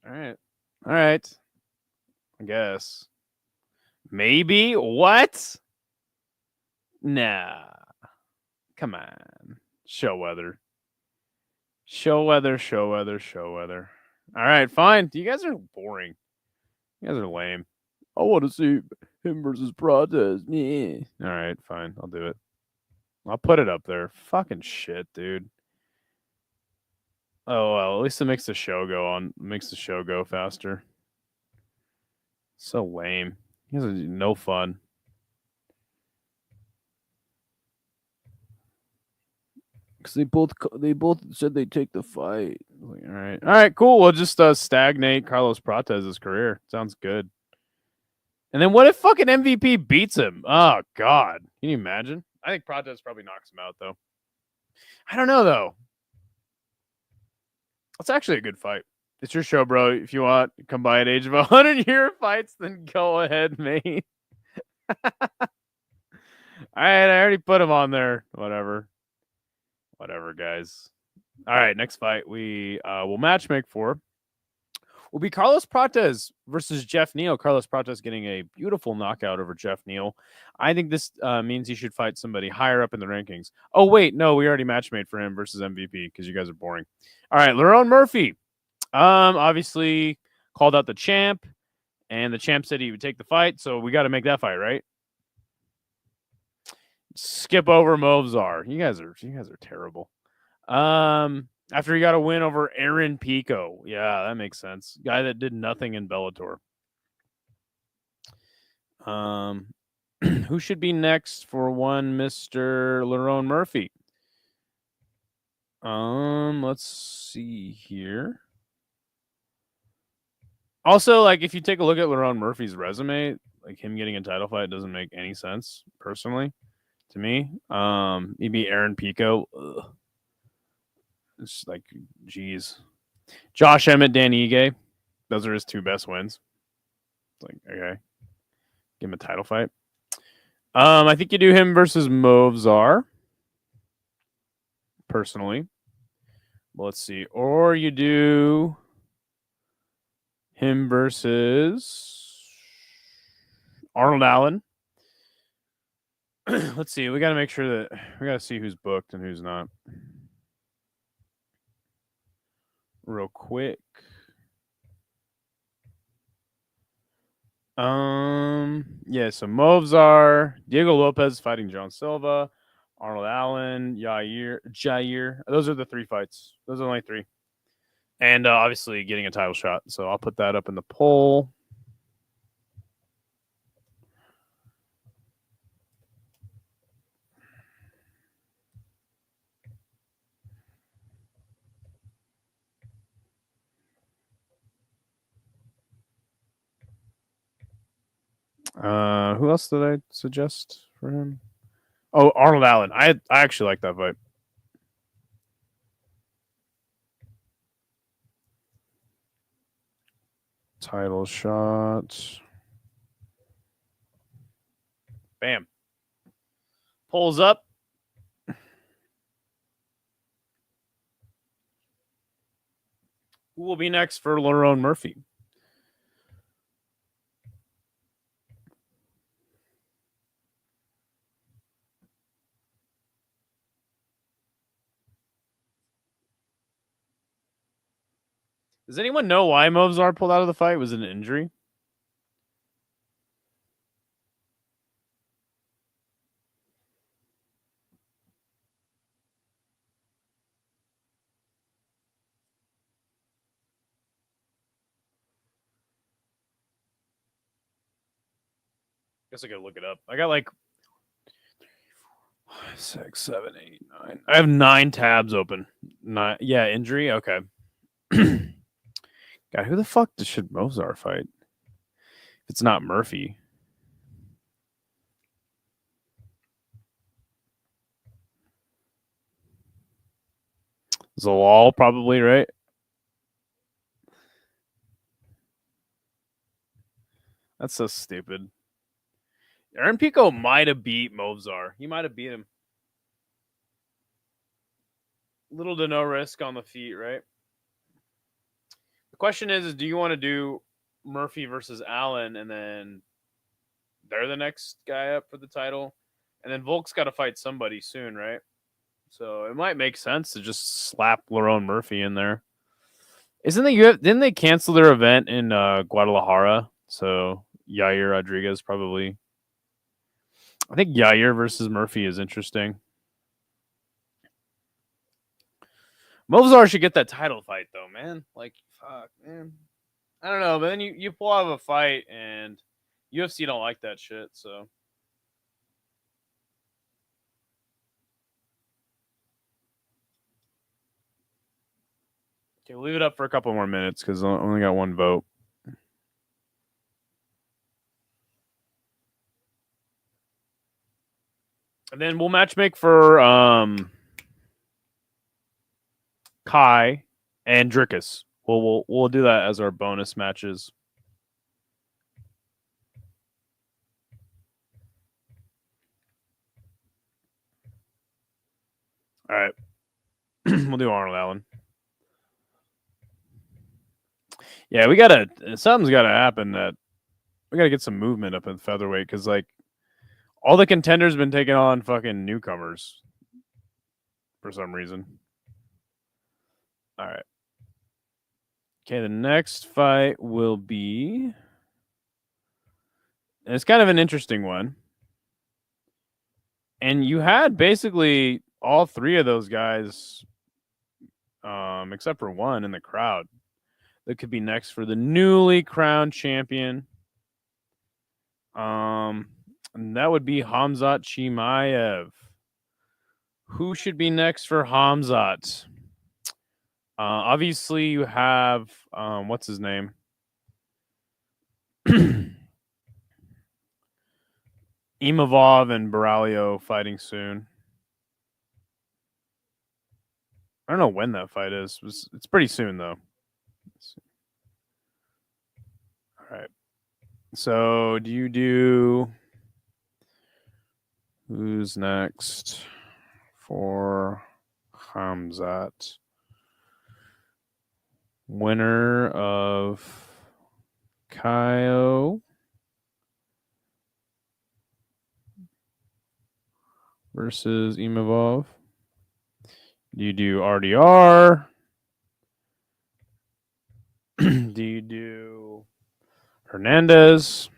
all right. I guess maybe what? Nah, come on, show weather. All right, fine. You guys are boring. You guys are lame. I want to see him versus Prates. Yeah. All right, fine. I'll do it. I'll put it up there. Fucking shit, dude. Oh well, at least it makes the show go on. Makes the show go faster. So lame. You guys are no fun. Because they both said they take the fight. Like, all right, cool. We'll just stagnate Carlos Prates' career. Sounds good. And then what if fucking MVP beats him? Oh God, can you imagine? I think Prates probably knocks him out though. I don't know though. It's actually a good fight. It's your show, bro. If you want, come by at age of 100-year fights, then go ahead, mate. All right, I already put him on there. Whatever, guys. All right, next fight we will matchmake for will be Carlos Prates versus Jeff Neal. Carlos Prates getting a beautiful knockout over Jeff Neal. I think this means he should fight somebody higher up in the rankings. Oh wait, no, we already matchmade for him versus MVP because you guys are boring. All right, Lerone Murphy. Obviously called out the champ, and the champ said he would take the fight, so we got to make that fight, right? Skip over Movzar. You guys are terrible. After he got a win over Aaron Pico. Yeah, that makes sense. Guy that did nothing in Bellator. Who should be next for one Mr. Lerone Murphy? Let's see here. Also, like, if you take a look at Lerone Murphy's resume, like him getting a title fight doesn't make any sense personally to me. Maybe Aaron Pico. Ugh. It's like, geez. Josh Emmett, Dan Ige. Those are his two best wins. It's like, okay. Give him a title fight. I think you do him versus Movzar. Personally. Well, let's see. Or you do him versus Arnold Allen. Let's see. We got to make sure that we got to see who's booked and who's not. Real quick. Yeah, so Movzar, Diego Lopez fighting John Silva, Arnold Allen, Jair. Those are the three fights. Those are only three. And obviously getting a title shot. So I'll put that up in the poll. Who else did I suggest for him? Oh, Arnold Allen. I actually like that fight. Title shot. Bam. Pulls up. Who will be next for Lerone Murphy? Does anyone know why Movzar pulled out of the fight? Was it an injury? Guess I gotta look it up. I got like 6, 7, 8, 9. I have 9 tabs open. Yeah, injury. Okay. God, who the fuck should Mozart fight? If it's not Murphy. Zalal, probably, right? That's so stupid. Aaron Pico might have beat Movzar. He might have beat him. Little to no risk on the feet, right? The question is do you want to do Murphy versus Allen and then they're the next guy up for the title? And then Volk's got to fight somebody soon, right? So it might make sense to just slap Lerone Murphy in there. Didn't they cancel their event in Guadalajara? So Yair Rodriguez probably. I think Yair versus Murphy is interesting. Movzar should get that title fight though, man. Like, fuck, man. I don't know, but then you pull out of a fight and UFC don't like that shit, so. Okay, we'll leave it up for a couple more minutes because I only got one vote. And then we'll matchmake for Kai and Drickus. We'll do that as our bonus matches. All right. We'll do Arnold Allen. Yeah, something's gotta happen that we gotta get some movement up in featherweight because like all the contenders been taking on fucking newcomers for some reason. All right. Okay, the next fight will be. And it's kind of an interesting one. And you had basically all 3 of those guys, except for one in the crowd, that could be next for the newly crowned champion. And that would be Hamzat Chimaev. Who should be next for Hamzat? Obviously, you have what's his name? Imavov and Baralio fighting soon. I don't know when that fight is. It's pretty soon though. All right. So do you do who's next for Hamzat? Winner of Kaio versus Imavov. Do you do RDR? Do you do Hernandez?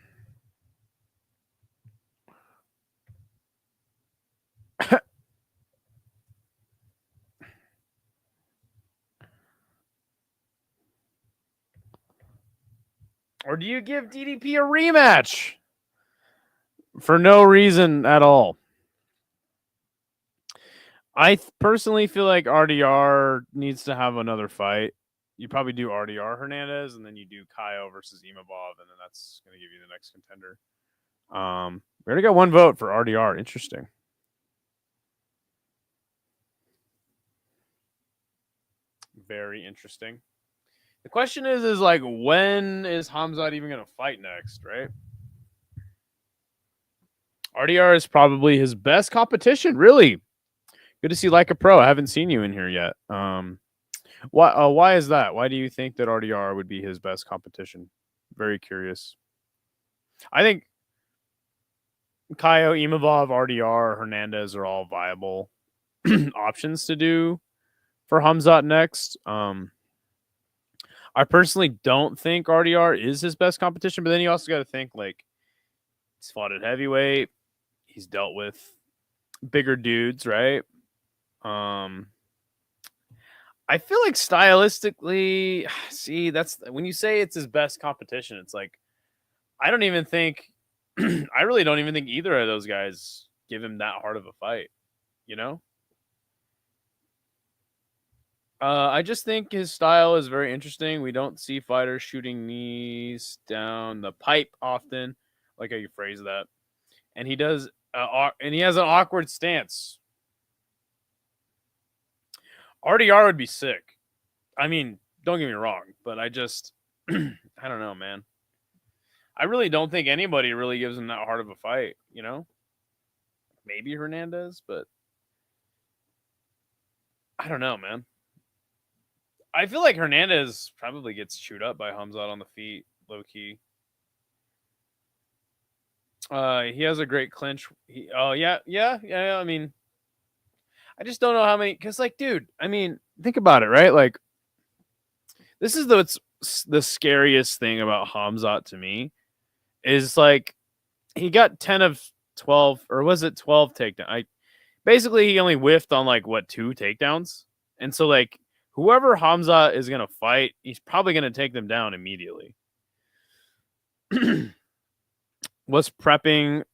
Or do you give DDP a rematch? For no reason at all. I personally feel like RDR needs to have another fight. You probably do RDR Hernandez, and then you do Kaio versus Imavov, and then that's going to give you the next contender. We already got one vote for RDR. Interesting. very interesting. The question is like, when is Hamzat even going to fight next, right? RDR is probably his best competition, really. Good to see Like a Pro. I haven't seen you in here yet. Why is that? Why do you think that RDR would be his best competition? Very curious. I think Kaio, Imavov, RDR, Hernandez are all viable options to do for Hamzat next. I personally don't think RDR is his best competition, but then you also got to think like he's fought at heavyweight, he's dealt with bigger dudes, right? I feel like stylistically, see, that's when you say it's his best competition, it's like I don't even think I really don't even think either of those guys give him that hard of a fight, you know? I just think his style is very interesting. We don't see fighters shooting knees down the pipe often, like how you phrase that. And he does, and he has an awkward stance. RDR would be sick. I mean, don't get me wrong, but I just, I don't know, man. I really don't think anybody really gives him that hard of a fight, you know? Maybe Hernandez, but I don't know, man. I feel like Hernandez probably gets chewed up by Hamzat on the feet, low key. He has a great clinch. Yeah. I mean, I just don't know how many. Because, like, dude, I mean, think about it, right? Like, this is the scariest thing about Hamzat to me is like he got 10 of 12, or was it 12 takedown? Basically he only whiffed on like what 2 takedowns, and so like whoever Hamzat is gonna fight, he's probably gonna take them down immediately. was peppering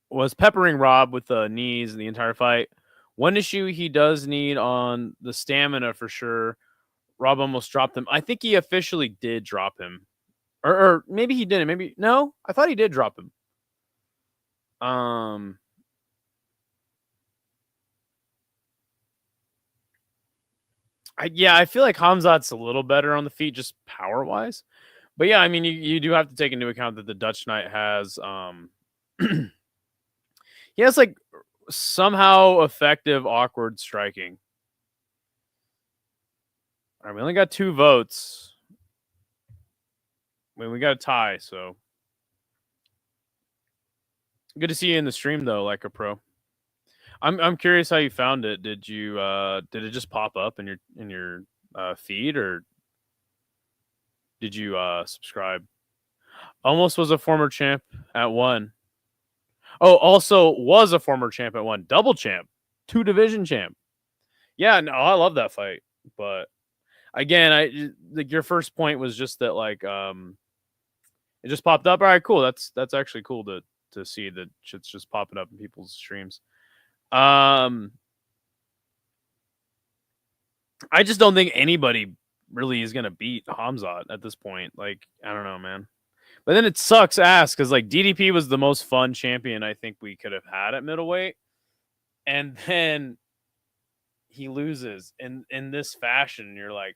Rob with the knees the entire fight. One issue he does need on the stamina for sure. Rob almost dropped him. I think he officially did drop him. Or maybe he didn't. Maybe no. I thought he did drop him. I feel like Hamzat's a little better on the feet, just power wise. But yeah, I mean, you do have to take into account that the Dutch Knight has he has like somehow effective awkward striking. All right, we only got 2 votes. I mean, we got a tie, so good to see you in the stream though, like a pro. I'm curious how you found it. Did it just pop up in your feed, or did you subscribe? Almost was a former champ at 1. Oh, also was a former champ at 1. Double champ, 2 division champ. Yeah, no, I love that fight. But again, I like your first point was just that like it just popped up. All right, cool. That's actually cool to see that shit's just popping up in people's streams. I just don't think anybody really is gonna beat Hamzat at this point. Like, I don't know, man. But then it sucks ass because like DDP was the most fun champion I think we could have had at middleweight, and then he loses in this fashion. And you're like,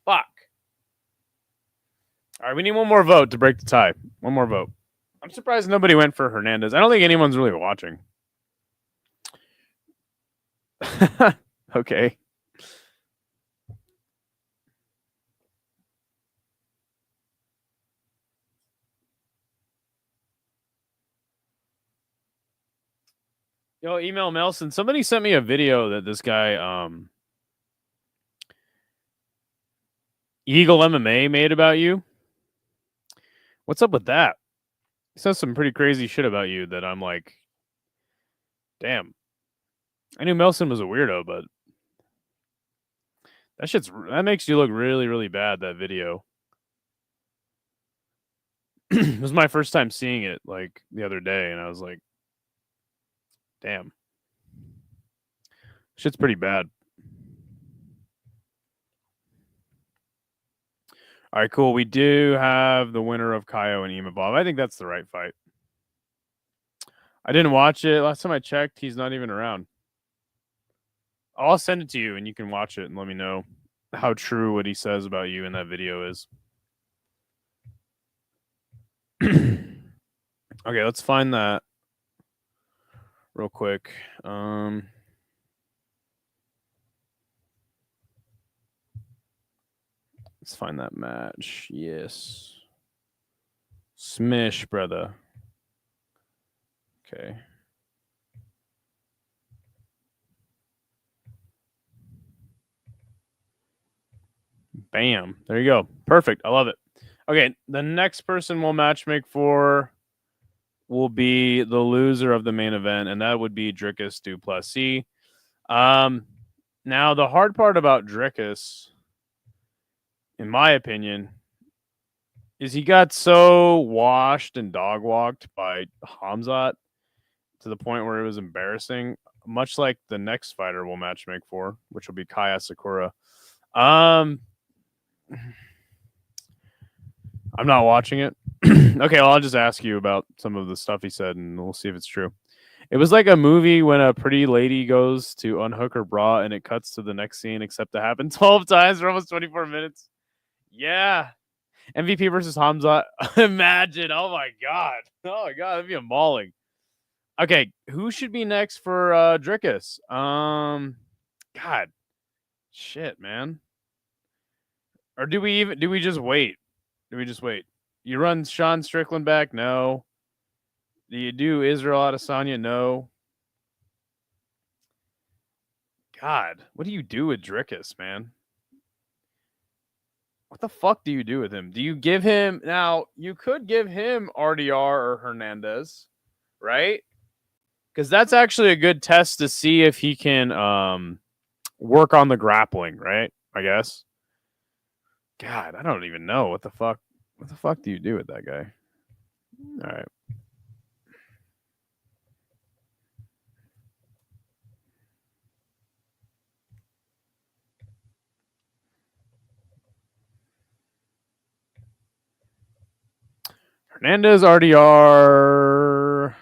fuck. All right, we need one more vote to break the tie. One more vote. I'm surprised nobody went for Hernandez. I don't think anyone's really watching. Okay. Yo, email Melson. Somebody sent me a video that this guy, Eagle MMA made about you. What's up with that? He says some pretty crazy shit about you that I'm like, damn. I knew Melson was a weirdo, but that makes you look really, really bad, that video. It was my first time seeing it like the other day, and I was like, damn. Shit's pretty bad. All right, cool. We do have the winner of Kaio and Imavov. I think that's the right fight. I didn't watch it. Last time I checked, he's not even around. I'll send it to you, and you can watch it and let me know how true what he says about you in that video is. Okay, let's find that real quick. Let's find that match. Yes. Smish, brother. Okay. Bam. There you go. Perfect. I love it. Okay, the next person we'll matchmake for will be the loser of the main event, and that would be Dricus Duplessis. Now, the hard part about Dricus, in my opinion, is he got so washed and dog walked by Hamzat to the point where it was embarrassing, much like the next fighter we'll matchmake for, which will be Kaya Sakura. I'm not watching it. Okay, well, I'll just ask you about some of the stuff he said, and we'll see if it's true. It was like a movie when a pretty lady goes to unhook her bra, and it cuts to the next scene, except it happened 12 times for almost 24 minutes. Yeah. MVP versus Hamza. Imagine. Oh, my God. Oh, my God. That'd be a mauling. Okay, who should be next for Dricus? God. Shit, man. Or do we just wait? Do we just wait? You run Sean Strickland back? No. Do you do Israel Adesanya? No. God, what do you do with Dricus, man? What the fuck do you do with him? Do you give him now? You could give him RDR or Hernandez, right? Because that's actually a good test to see if he can work on the grappling, right? I guess. God, I don't even know what the fuck. What the fuck do you do with that guy? All right. Hernandez, RDR.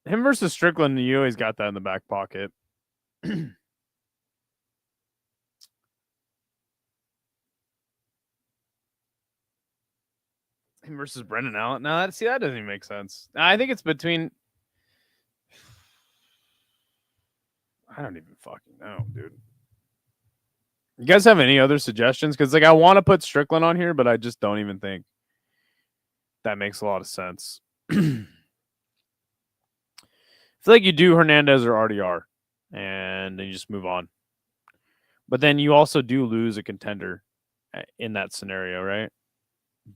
Him versus Strickland, you always got that in the back pocket. Him versus Brendan Allen. No, see, that doesn't even make sense. I think it's between. I don't even fucking know, dude. You guys have any other suggestions? Because I want to put Strickland on here, but I just don't even think that makes a lot of sense. I feel like you do Hernandez or RDR, and then you just move on. But then you also do lose a contender in that scenario, right?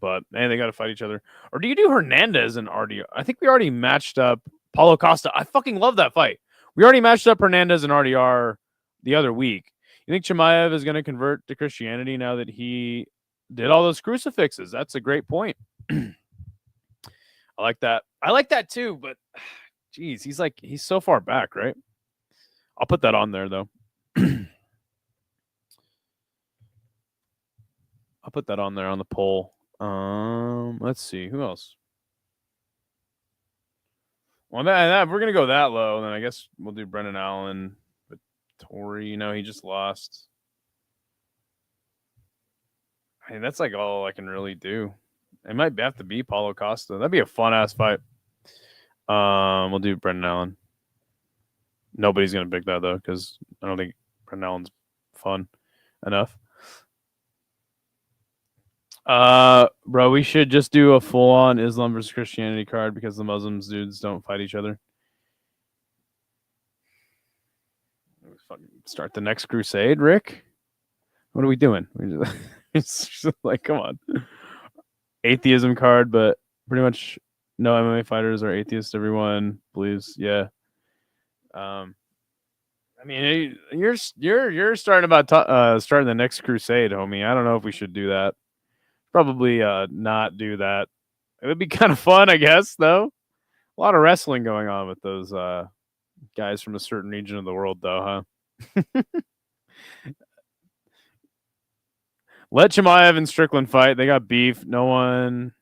But they got to fight each other. Or do you do Hernandez and RDR? I think we already matched up Paulo Costa. I fucking love that fight. We already matched up Hernandez and RDR the other week. You think Chimaev is going to convert to Christianity now that he did all those crucifixes? That's a great point. I like that. I like that too, but geez, he's so far back, right? I'll put that on there though. I'll put that on there on the poll. Let's see who else. Well, if we're gonna go that low, then I guess we'll do Brendan Allen. But Tori, he just lost. I mean, that's like all I can really do. It might have to be Paulo Costa. That'd be a fun ass fight. We'll do Brendan Allen. Nobody's gonna pick that though, because I don't think Brendan Allen's fun enough. Bro, we should just do a full-on Islam versus Christianity card because the Muslims dudes don't fight each other. Start the next crusade, Rick. What are we doing? It's just like, come on. Atheism card, but pretty much no MMA fighters are atheists. Everyone believes, yeah. I mean, you're starting about starting the next crusade, homie. I don't know if we should do that. Probably not do that. It would be kind of fun, I guess, though. A lot of wrestling going on with those guys from a certain region of the world, though, huh? Let Chimaev and Strickland fight. They got beef. No one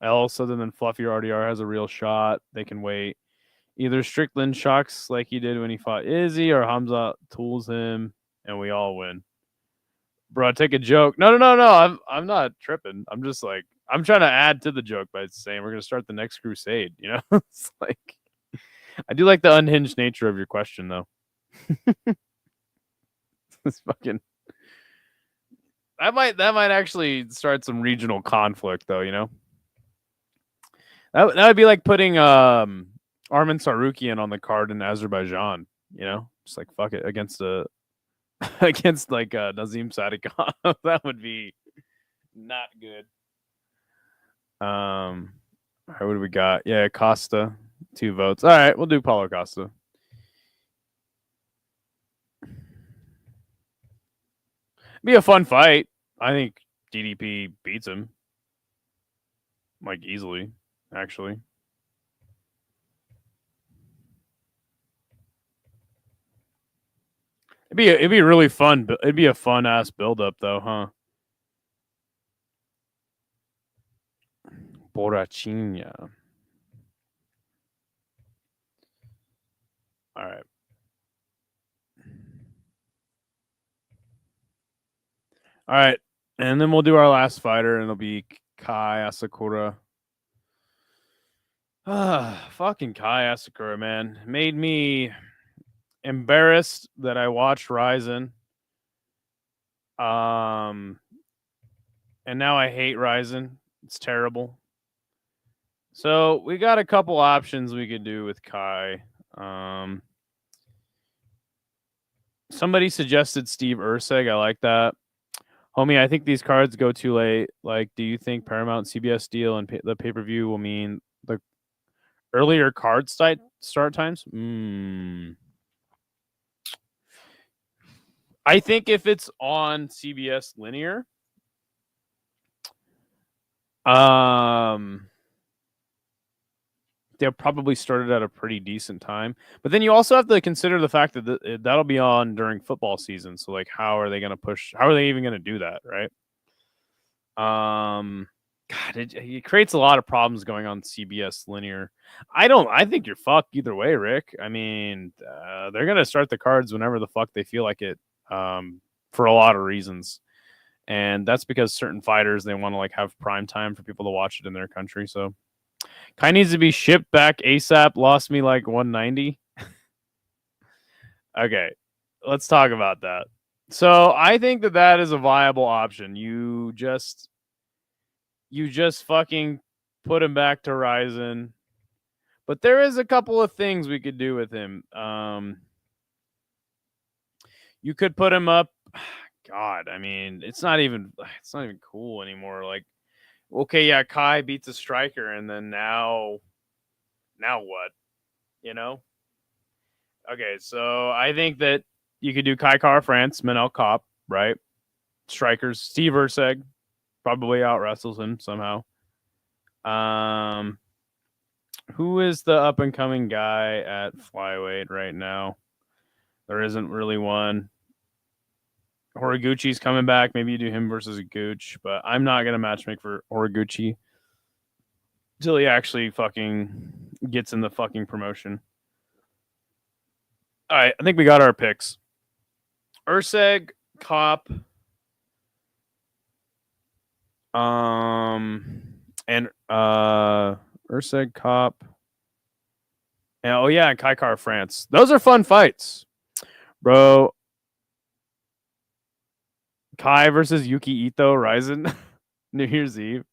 else other than Fluffy or RDR has a real shot. They can wait. Either Strickland shocks like he did when he fought Izzy, or Hamza tools him, and we all win. Bro, take a joke. No. I'm not tripping. I'm just like I'm trying to add to the joke by saying we're gonna start the next crusade. You know, it's like I do like the unhinged nature of your question though. It's fucking that might actually start some regional conflict though. You know, that would be like putting Armin Sarukian on the card in Azerbaijan. You know, just like fuck it against a against like Nazim Sadikov. That would be not good. What do we got? Yeah, Costa, 2 votes. All right, we'll do Paulo Costa. Be a fun fight. I think DDP beats him like easily, actually. It'd be really fun. It'd be a fun ass build up though, huh? Borrachinha. All right. All right. And then we'll do our last fighter, and it'll be Kai Asakura. Fucking Kai Asakura, man. Made me embarrassed that I watched Ryzen. And now I hate Ryzen. It's terrible. So we got a couple options we could do with Kai. Somebody suggested Steve Urseg. I like that. Homie, I think these cards go too late. Like, do you think Paramount CBS deal and the pay-per-view will mean the earlier card start times? I think if it's on CBS linear, they'll probably start it at a pretty decent time. But then you also have to consider the fact that that'll be on during football season. So, like, how are they going to push? How are they even going to do that, right? God, it creates a lot of problems going on CBS linear. I think you're fucked either way, Rick. I mean, they're going to start the cards whenever the fuck they feel like it, for a lot of reasons. And that's because certain fighters, they want to like have prime time for people to watch it in their country. So Kai needs to be shipped back ASAP. Lost me like 190. Okay, let's talk about that. So I think that is a viable option. You just fucking put him back to Ryzen. But there is a couple of things we could do with him. You could put him up. God, I mean, it's not even cool anymore. Like, okay, yeah, Kai beats a striker, and then now what? You know? Okay, so I think that you could do Kai Car France, Manel Kopp, right? Strikers, Steve Urseg probably out wrestles him somehow. Who is the up and coming guy at flyweight right now? There isn't really one. Horiguchi's coming back. Maybe you do him versus a Gooch, but I'm not gonna matchmake for Horiguchi until he actually fucking gets in the fucking promotion. All right, I think we got our picks. Urseg, Kopp, and Urseg, Kopp, and oh yeah, and Kaikar France. Those are fun fights, bro. Kai versus Yuki Ito, Ryzen, New Year's Eve.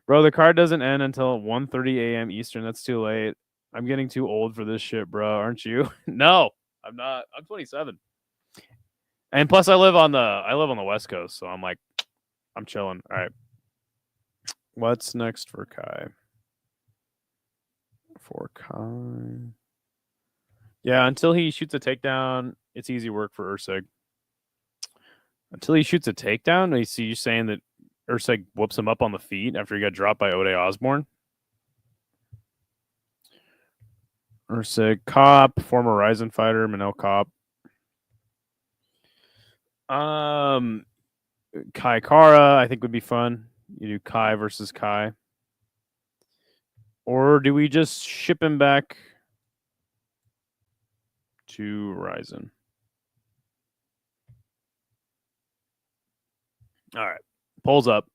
Bro, the card doesn't end until 1:30 a.m. Eastern. That's too late. I'm getting too old for this shit, bro. Aren't you? No, I'm not. I'm 27. And plus I live on the West Coast, so I'm like I'm chilling. All right. What's next for Kai? Yeah, until he shoots a takedown, it's easy work for Urseg. Until he shoots a takedown, you see you saying that Urseg whoops him up on the feet after he got dropped by Ode Osborne. Urseg, Kopp, former Ryzen fighter, Manel Kopp. Kai Kara, I think would be fun. You do Kai versus Kai. Or do we just ship him back to Ryzen? All right. Pulls up.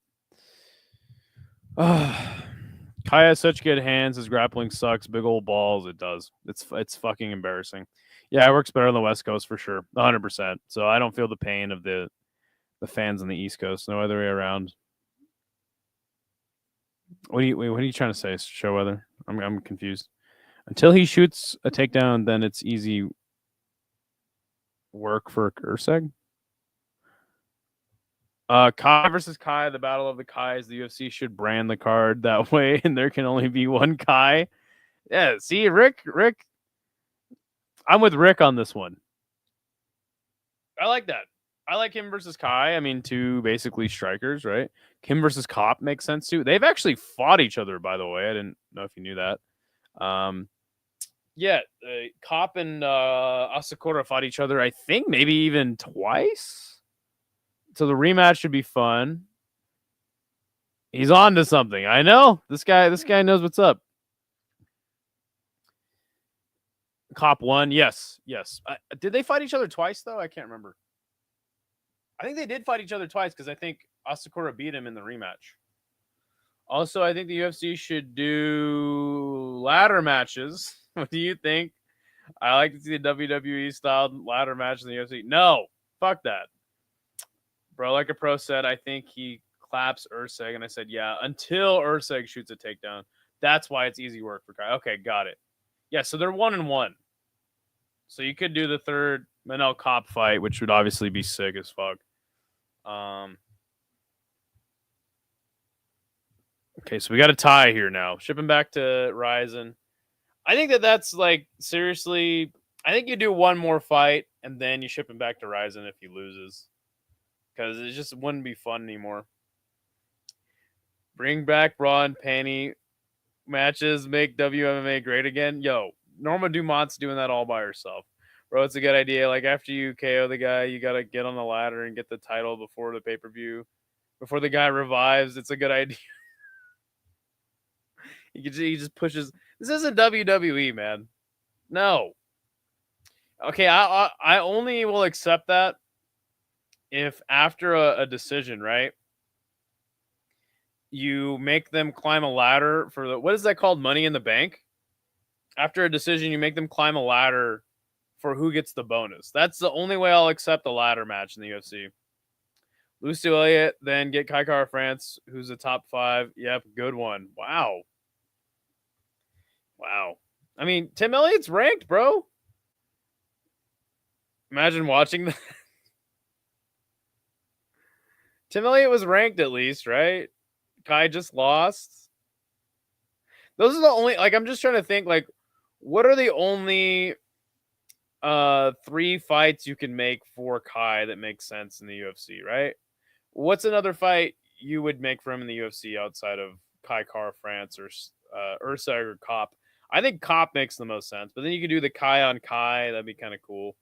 Kai has such good hands. His grappling sucks. Big old balls. It does. It's fucking embarrassing. Yeah, it works better on the West Coast for sure. 100%. So I don't feel the pain of the fans on the East Coast. No other way around. What are you trying to say, Showweather? I'm confused. Until he shoots a takedown, then it's easy work for Urseg. Kai versus Kai, the battle of the Kais. The UFC should brand the card that way, and there can only be one Kai. Yeah, see, Rick, I'm with Rick on this one. I like that. I like him versus Kai. I mean, two basically strikers, right? Him versus Cop makes sense too. They've actually fought each other, by the way. I didn't know if you knew that. Yeah, Cop and Asakura fought each other, I think maybe even twice. So the rematch should be fun. He's on to something. I know. This guy knows what's up. Cop won. Yes. Did they fight each other twice, though? I can't remember. I think they did fight each other twice because I think Asakura beat him in the rematch. Also, I think the UFC should do ladder matches. What do you think? I like to see the WWE style ladder match in the UFC. No, fuck that. Bro, like a pro said, I think he claps Urseg, and I said, yeah, until Urseg shoots a takedown. That's why it's easy work for Kai. Okay, got it. Yeah, so they're 1-1. So you could do the third Manel Cop fight, which would obviously be sick as fuck. Okay, so we got a tie here now. Shipping back to Ryzen. I think that's like, seriously, I think you do one more fight, and then you ship him back to Ryzen if he loses. Because it just wouldn't be fun anymore. Bring back bra and panty matches, make WMMA great again. Yo, Norma Dumont's doing that all by herself. Bro, it's a good idea. Like, after you KO the guy, you got to get on the ladder and get the title before the pay-per-view. Before the guy revives, it's a good idea. He just pushes. This isn't WWE, man. No. Okay, I only will accept that if after a decision, right, you make them climb a ladder for the, what is that called? Money in the Bank? After a decision, you make them climb a ladder for who gets the bonus. That's the only way I'll accept a ladder match in the UFC. Lucy Elliott, then get Kai Kara France, who's the top 5. Yep, good one. Wow. I mean, Tim Elliott's ranked, bro. Imagine watching that. Tim Elliott was ranked at least, right? Kai just lost. Those are the only, like, I'm just trying to think, like, what are the only 3 fights you can make for Kai that makes sense in the UFC, right? What's another fight you would make for him in the UFC outside of Kai Kara France or Urseg or Cop? I think Cop makes the most sense, but then you could do the Kai on Kai. That'd be kind of cool.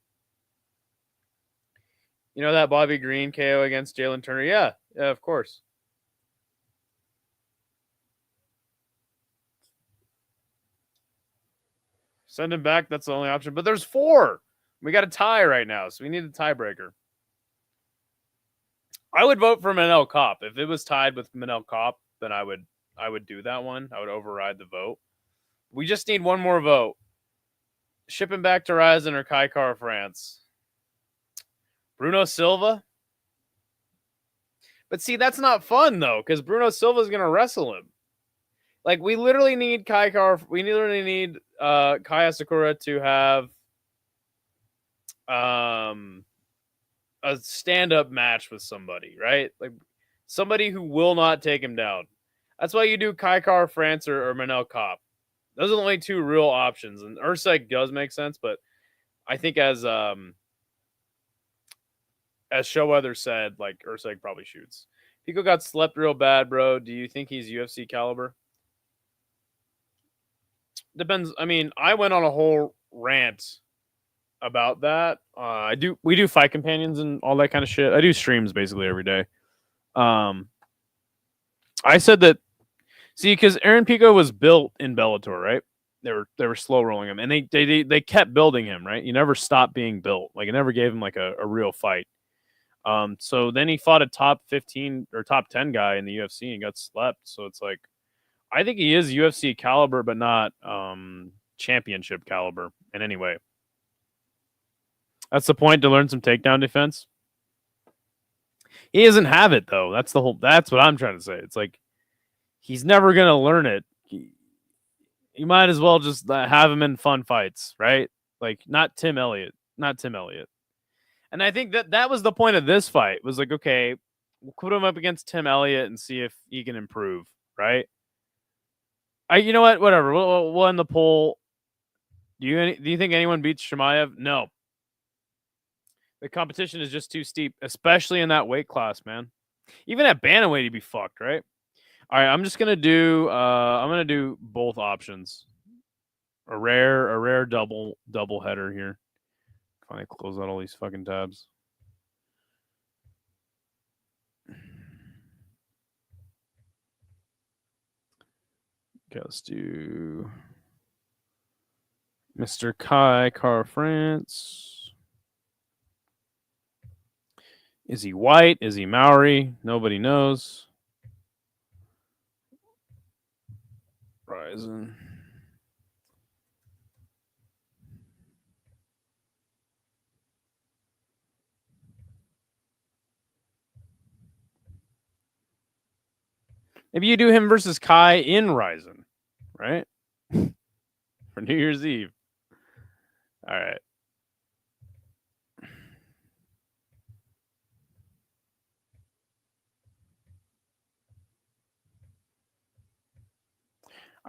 You know that Bobby Green KO against Jalen Turner? Yeah, of course. Send him back. That's the only option. But there's 4. We got a tie right now, so we need a tiebreaker. I would vote for Manel Cop. If it was tied with Manel Cop, then I would do that one. I would override the vote. We just need one more vote. Ship him back to Ryzen or Kai Kara France. Bruno Silva? But see, that's not fun, though, because Bruno Silva is going to wrestle him. Like, we literally need Kai Kara. We literally need Kai Asakura to have a stand-up match with somebody, right? Like, somebody who will not take him down. That's why you do Kai Kara France or Manel Cop. Those are the only 2 real options. And Urseg does make sense, but I think as Showweather said, like, Urseg probably shoots. Pico got slept real bad, bro. Do you think he's UFC caliber? Depends. I mean, I went on a whole rant about that. We do fight companions and all that kind of shit. I do streams basically every day. I said that, see, because Aaron Pico was built in Bellator, right? They were slow rolling him, and they kept building him, right? You never stopped being built. Like, it never gave him like a real fight. So then he fought a top 15 or top 10 guy in the UFC and got slept. So it's like, I think he is UFC caliber, but not championship caliber in any way. That's the point, to learn some takedown defense. He doesn't have it though. That's what I'm trying to say. It's like he's never gonna learn it. You might as well just have him in fun fights, right? Like not Tim Elliott. And I think that was the point of this fight. Was like, okay, we'll put him up against Tim Elliott and see if he can improve, right? You know what? Whatever. We'll end the poll. Do you think anyone beats Chimaev? No. The competition is just too steep, especially in that weight class, man. Even at bantamweight, he'd be fucked, right? All right, I'm just gonna do. I'm gonna do both options. A rare double header here. Finally close out all these fucking tabs. Okay, let's do Mr. Kai Kara-France. Is he white? Is he Maori? Nobody knows. Ryzen. Maybe you do him versus Kai in Ryzen, right? For New Year's Eve. All right.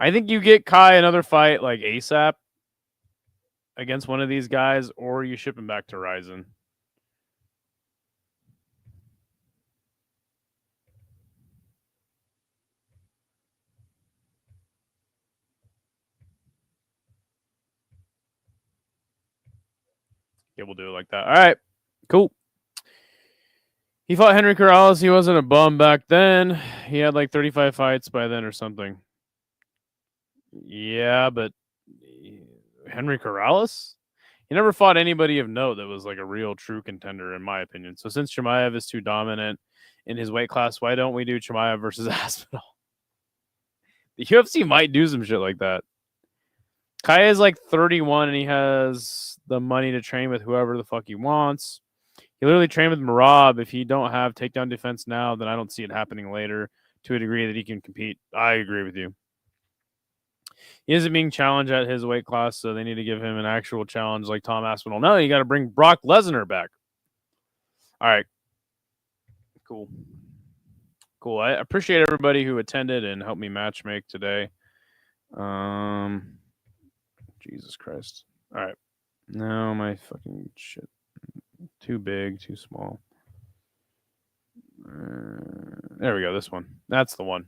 I think you get Kai another fight like ASAP against one of these guys, or you ship him back to Ryzen. Yeah, we'll do it like that. All right, cool. He fought Henry Corrales. He wasn't a bum back then. He had like 35 fights by then or something. Yeah, but Henry Corrales? He never fought anybody of note that was like a real true contender, in my opinion. So since Chimaev is too dominant in his weight class, why don't we do Chimaev versus Aspinall? The UFC might do some shit like that. Kai is like 31 and he has the money to train with whoever the fuck he wants. He literally trained with Merab. If he don't have takedown defense now, then I don't see it happening later to a degree that he can compete. I agree with you. He isn't being challenged at his weight class, so they need to give him an actual challenge like Tom Aspinall. No, you got to bring Brock Lesnar back. All right. Cool. I appreciate everybody who attended and helped me matchmake today. Jesus Christ. All right. No, my fucking shit. Too big, too small. There we go. This one. That's the one.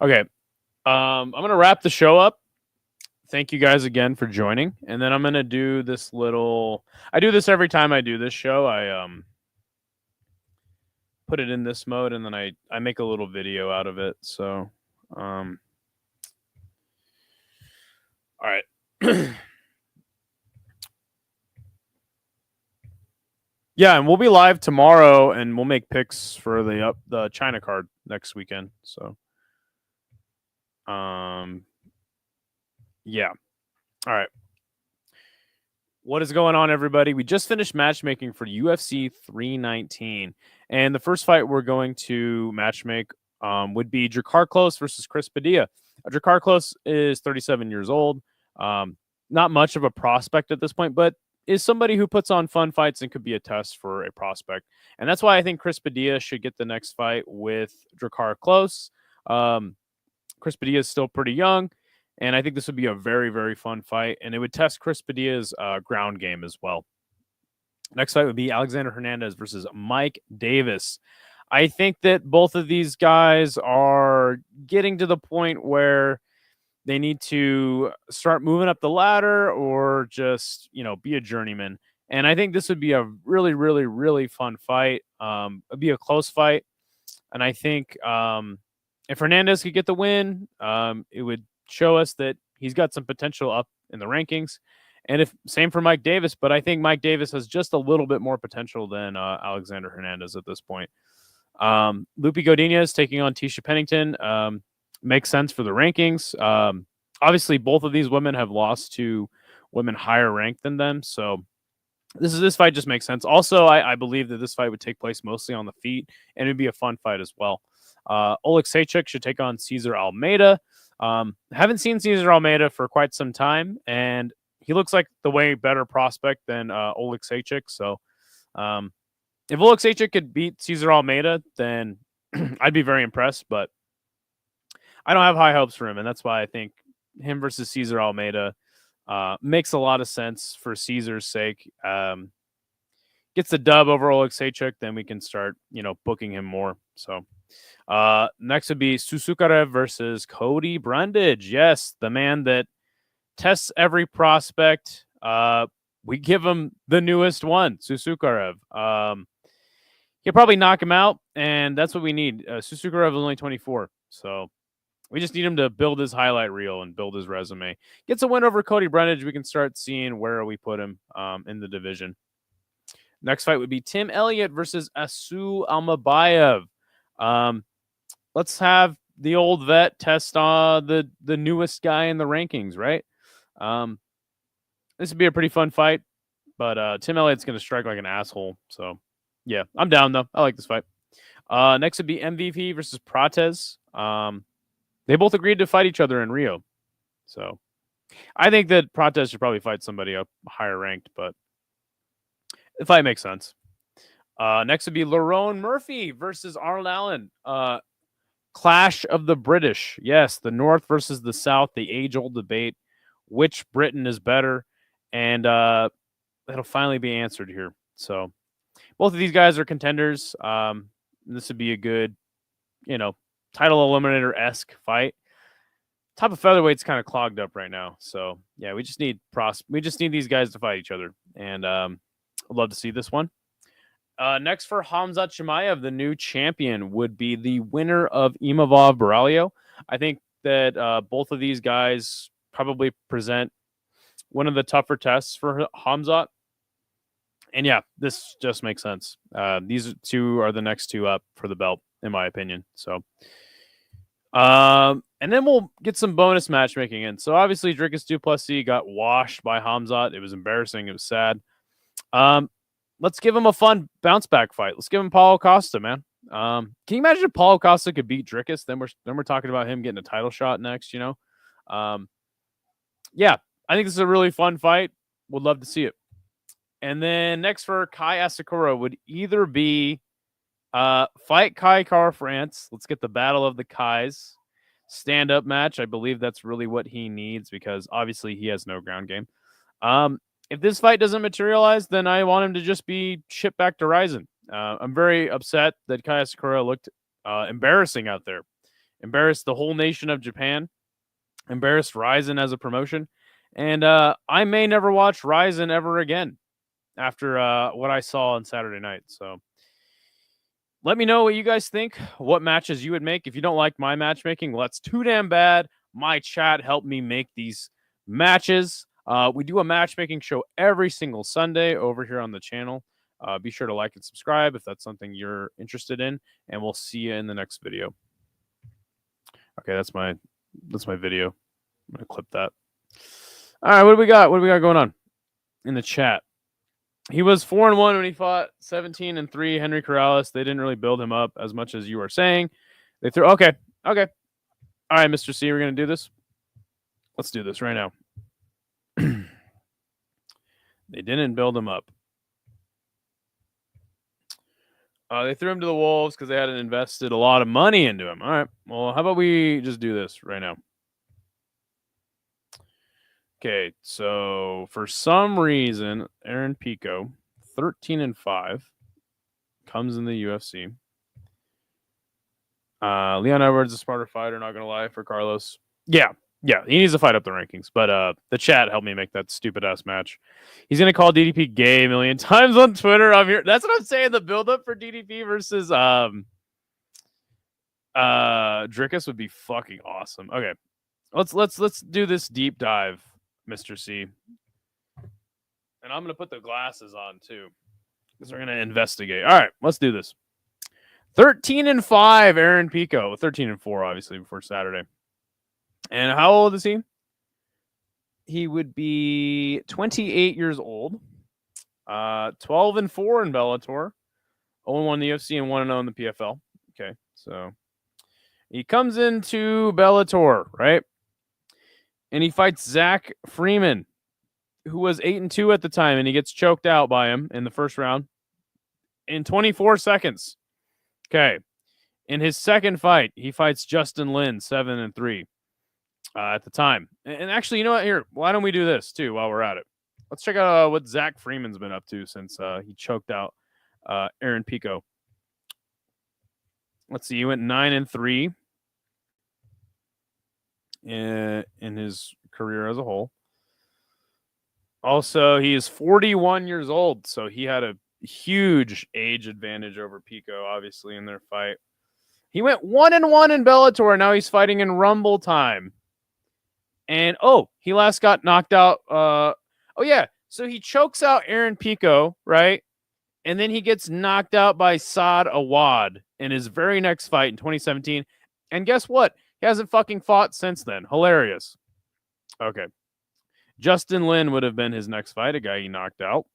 Okay. I'm going to wrap the show up. Thank you guys again for joining. And then I'm going to do this little... I do this every time I do this show. I put it in this mode, and then I make a little video out of it. So, all right. Yeah, and we'll be live tomorrow, and we'll make picks for the China card next weekend. So, yeah. All right. What is going on, everybody? We just finished matchmaking for UFC 319, and the first fight we're going to matchmake would be Drakkar Klose versus Chris Padilla. Drakkar Klose is 37 years old. Not much of a prospect at this point, but is somebody who puts on fun fights and could be a test for a prospect. And that's why I think Chris Padilla should get the next fight with Drakkar Klose. Chris Padilla is still pretty young, and I think this would be a very, very fun fight, and it would test Chris Padilla's ground game as well. Next fight would be Alexander Hernandez versus Mike Davis. I think that both of these guys are getting to the point where they need to start moving up the ladder or just, be a journeyman. And I think this would be a really, really, really fun fight. It'd be a close fight. And I think if Hernandez could get the win, it would show us that he's got some potential up in the rankings. And if same for Mike Davis, but I think Mike Davis has just a little bit more potential than Alexander Hernandez at this point. Lupi Godinez taking on Tisha Pennington makes sense for the rankings. Obviously, both of these women have lost to women higher ranked than them, so this fight just makes sense. Also, I believe that this fight would take place mostly on the feet, and it'd be a fun fight as well. Oleksiejczuk should take on Cesar Almeida. Haven't seen Cesar Almeida for quite some time, and he looks like the way better prospect than Oleksiejczuk. So, if Oleksiejczuk could beat Cesar Almeida, then I'd be very impressed. But I don't have high hopes for him, and that's why I think him versus Cesar Almeida makes a lot of sense for Caesar's sake. Gets the dub over Oleksiejczuk, then we can start, booking him more. So next would be Susukarev versus Cody Brundage. Yes, the man that tests every prospect. We give him the newest one, Susukarev. He'll probably knock him out, and that's what we need. Susukarev is only 24, so we just need him to build his highlight reel and build his resume. Gets a win over Cody Brundage. We can start seeing where we put him in the division. Next fight would be Tim Elliott versus Asu Almabayev. Let's have the old vet test the newest guy in the rankings, right? This would be a pretty fun fight, but Tim Elliott's going to strike like an asshole. So, yeah, I'm down, though. I like this fight. Next would be MVP versus Prates. They both agreed to fight each other in Rio. So, I think that Prates should probably fight somebody up higher ranked, but the fight makes sense. Next would be Lerone Murphy versus Arnold Allen. Clash of the British. Yes, the North versus the South, the age-old debate. Which Britain is better? And that'll finally be answered here. So both of these guys are contenders. This would be a good, title eliminator-esque fight. Top of featherweight's kind of clogged up right now. So, yeah, we just need these guys to fight each other. And I'd love to see this one. Next for Khamzat Chimaev, the new champion, would be the winner of Imavov Baralio. I think that both of these guys probably present one of the tougher tests for Khamzat. And yeah, this just makes sense. These two are the next two up for the belt, in my opinion. So, and then we'll get some bonus matchmaking in. So obviously, Dricus du Plessis got washed by Khamzat. It was embarrassing. It was sad. Let's give him a fun bounce back fight. Let's give him Paulo Costa, man. Can you imagine if Paulo Costa could beat Dricus? Then we're talking about him getting a title shot next. Yeah, I think this is a really fun fight. Would love to see it. And then next for Kai Asakura would either be fight Kai Kara-France. Let's get the battle of the Kais stand-up match. I believe that's really what he needs because obviously he has no ground game. If this fight doesn't materialize, then I want him to just be shipped back to Rizin. I'm very upset that Kai Asakura looked embarrassing out there. Embarrassed the whole nation of Japan. Embarrassed Rizin as a promotion. And I may never watch Rizin ever again after what I saw on Saturday night. So let me know what you guys think, what matches you would make. If you don't like my matchmaking, well, that's too damn bad. My chat helped me make these matches. We do a matchmaking show every single Sunday over here on the channel. Be sure to like and subscribe if that's something you're interested in, and we'll see you in the next video. Okay, that's my video. I'm gonna clip that. All right, what do we got? What do we got going on in the chat? He was 4-1 when he fought 17-3 Henry Corrales. They didn't really build him up as much as you are saying. They threw okay. All right, Mr. C, we're gonna do this. Let's do this right now. They didn't build him up. They threw him to the Wolves because they hadn't invested a lot of money into him. All right. Well, how about we just do this right now? Okay. So for some reason, Aaron Pico, 13-5, comes in the UFC. Leon Edwards, a smarter fighter, not going to lie, for Carlos. Yeah, he needs to fight up the rankings. But the chat helped me make that stupid-ass match. He's going to call DDP gay a million times on Twitter. I'm here. That's what I'm saying. The build-up for DDP versus Dricus would be fucking awesome. Okay. Let's do this deep dive, Mr. C. And I'm going to put the glasses on too, because we're going to investigate. All right, let's do this. 13-5, Aaron Pico. 13-4, obviously, before Saturday. And how old is he? He would be 28 years old. 12-4 in Bellator. 0-1 in the UFC and 1-0 in the PFL. Okay, so he comes into Bellator, right? And he fights Zach Freeman, who was 8-2 at the time, and he gets choked out by him in the first round in 24 seconds. Okay. In his second fight, he fights Justin Lin, 7-3 at the time. And actually, you know what? Here, why don't we do this too while we're at it? Let's check out what Zach Freeman's been up to since he choked out Aaron Pico. Let's see. He went 9-3 in his career as a whole. Also, he is 41 years old, so he had a huge age advantage over Pico, obviously, in their fight. He went 1-1 in Bellator. Now he's fighting in Rumble time. And, he last got knocked out. So he chokes out Aaron Pico, right? And then he gets knocked out by Saad Awad in his very next fight in 2017. And guess what? He hasn't fucking fought since then. Hilarious. Okay. Justin Lin would have been his next fight, a guy he knocked out.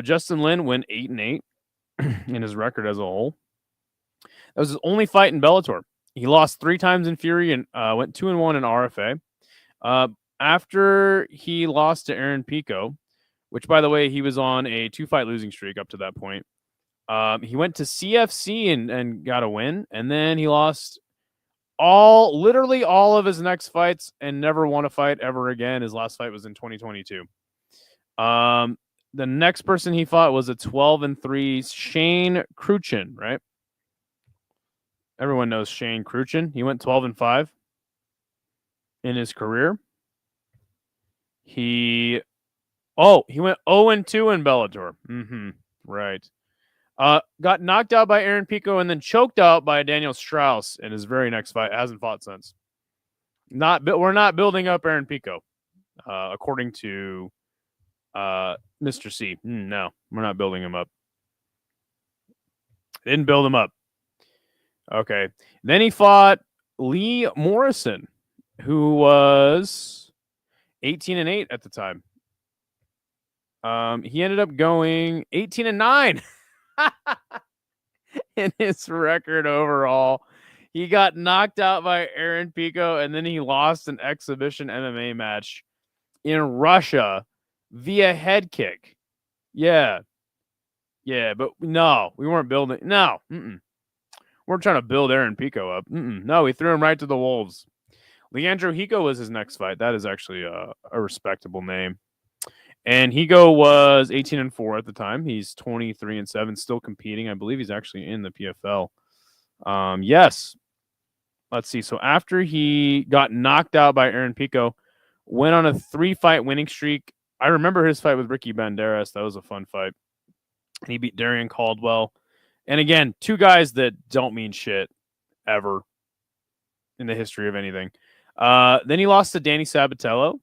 Justin Lin went 8-8 in his record as a whole. That was his only fight in Bellator. He lost 3 times in Fury and went 2-1 in RFA. After he lost to Aaron Pico, which, by the way, he was on a 2-fight losing streak up to that point, he went to CFC and got a win, and then he lost literally all of his next fights and never won a fight ever again. His last fight was in 2022. The next person he fought was a 12-3 Shane Cruchin, right? Everyone knows Shane Cruchin. He went 12-5 in his career. He went 0-2 in Bellator. Right. Got knocked out by Aaron Pico and then choked out by Daniel Strauss in his very next fight. Hasn't fought since. We're not building up Aaron Pico, according to Mr. C. No, we're not building him up. Didn't build him up. Okay. Then he fought Lee Morrison, who was 18-8 at the time. He ended up going 18-9 in his record overall. He got knocked out by Aaron Pico, and then he lost an exhibition MMA match in Russia via head kick. Yeah, but no, we weren't building. No, we're trying to build Aaron Pico up. No, we threw him right to the wolves. Leandro Higo was his next fight. That is actually a respectable name. And Higo was 18-4 at the time. He's 23-7, still competing. I believe he's actually in the PFL. Yes. Let's see. So after he got knocked out by Aaron Pico, went on a 3-fight winning streak. I remember his fight with Ricky Banderas. That was a fun fight. And he beat Darian Caldwell. And again, 2 guys that don't mean shit ever in the history of anything. Then he lost to Danny Sabatello.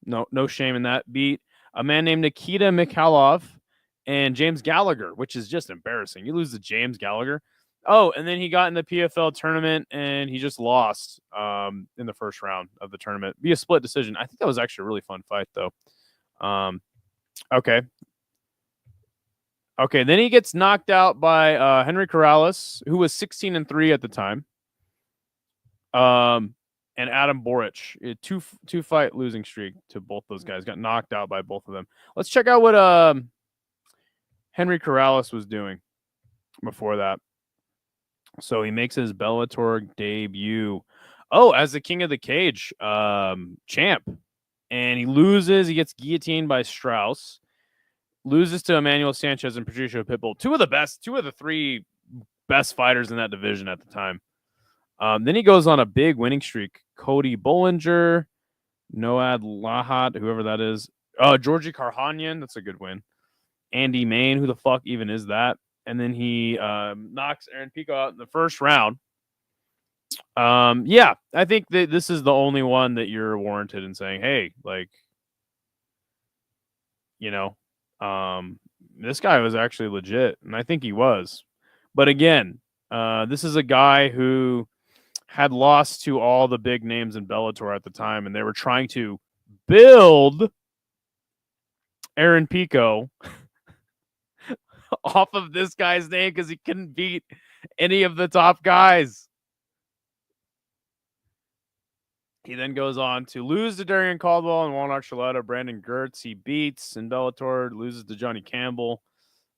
No shame in that. Beat a man named Nikita Mikhailov and James Gallagher, which is just embarrassing. You lose to James Gallagher. And then he got in the PFL tournament and he just lost in the first round of the tournament via split decision. I think that was actually a really fun fight, though. Okay. Then he gets knocked out by Henry Corrales, who was 16-3 at the time. And Adam Boric, a 2-fight losing streak to both those guys. Got knocked out by both of them. Let's check out what Henry Corrales was doing before that. So he makes his Bellator debut. As the King of the Cage champ. And he loses. He gets guillotined by Strauss. Loses to Emmanuel Sanchez and Patricio Pitbull. 2 of the 3 best fighters in that division at the time. Then he goes on a big winning streak. Cody Bollinger, Noad Lahat, whoever that is. Georgi Karhanyan, that's a good win. Andy Main, who the fuck even is that? And then he knocks Aaron Pico out in the first round. I think that this is the only one that you're warranted in saying, hey, like, you know. This guy was actually legit, and I think he was. But again, this is a guy who had lost to all the big names in Bellator at the time, and they were trying to build Aaron Pico off of this guy's name because he couldn't beat any of the top guys. He then goes on to lose to Darian Caldwell and Juan Archuleta. Brandon Gertz he beats in Bellator, loses to Johnny Campbell.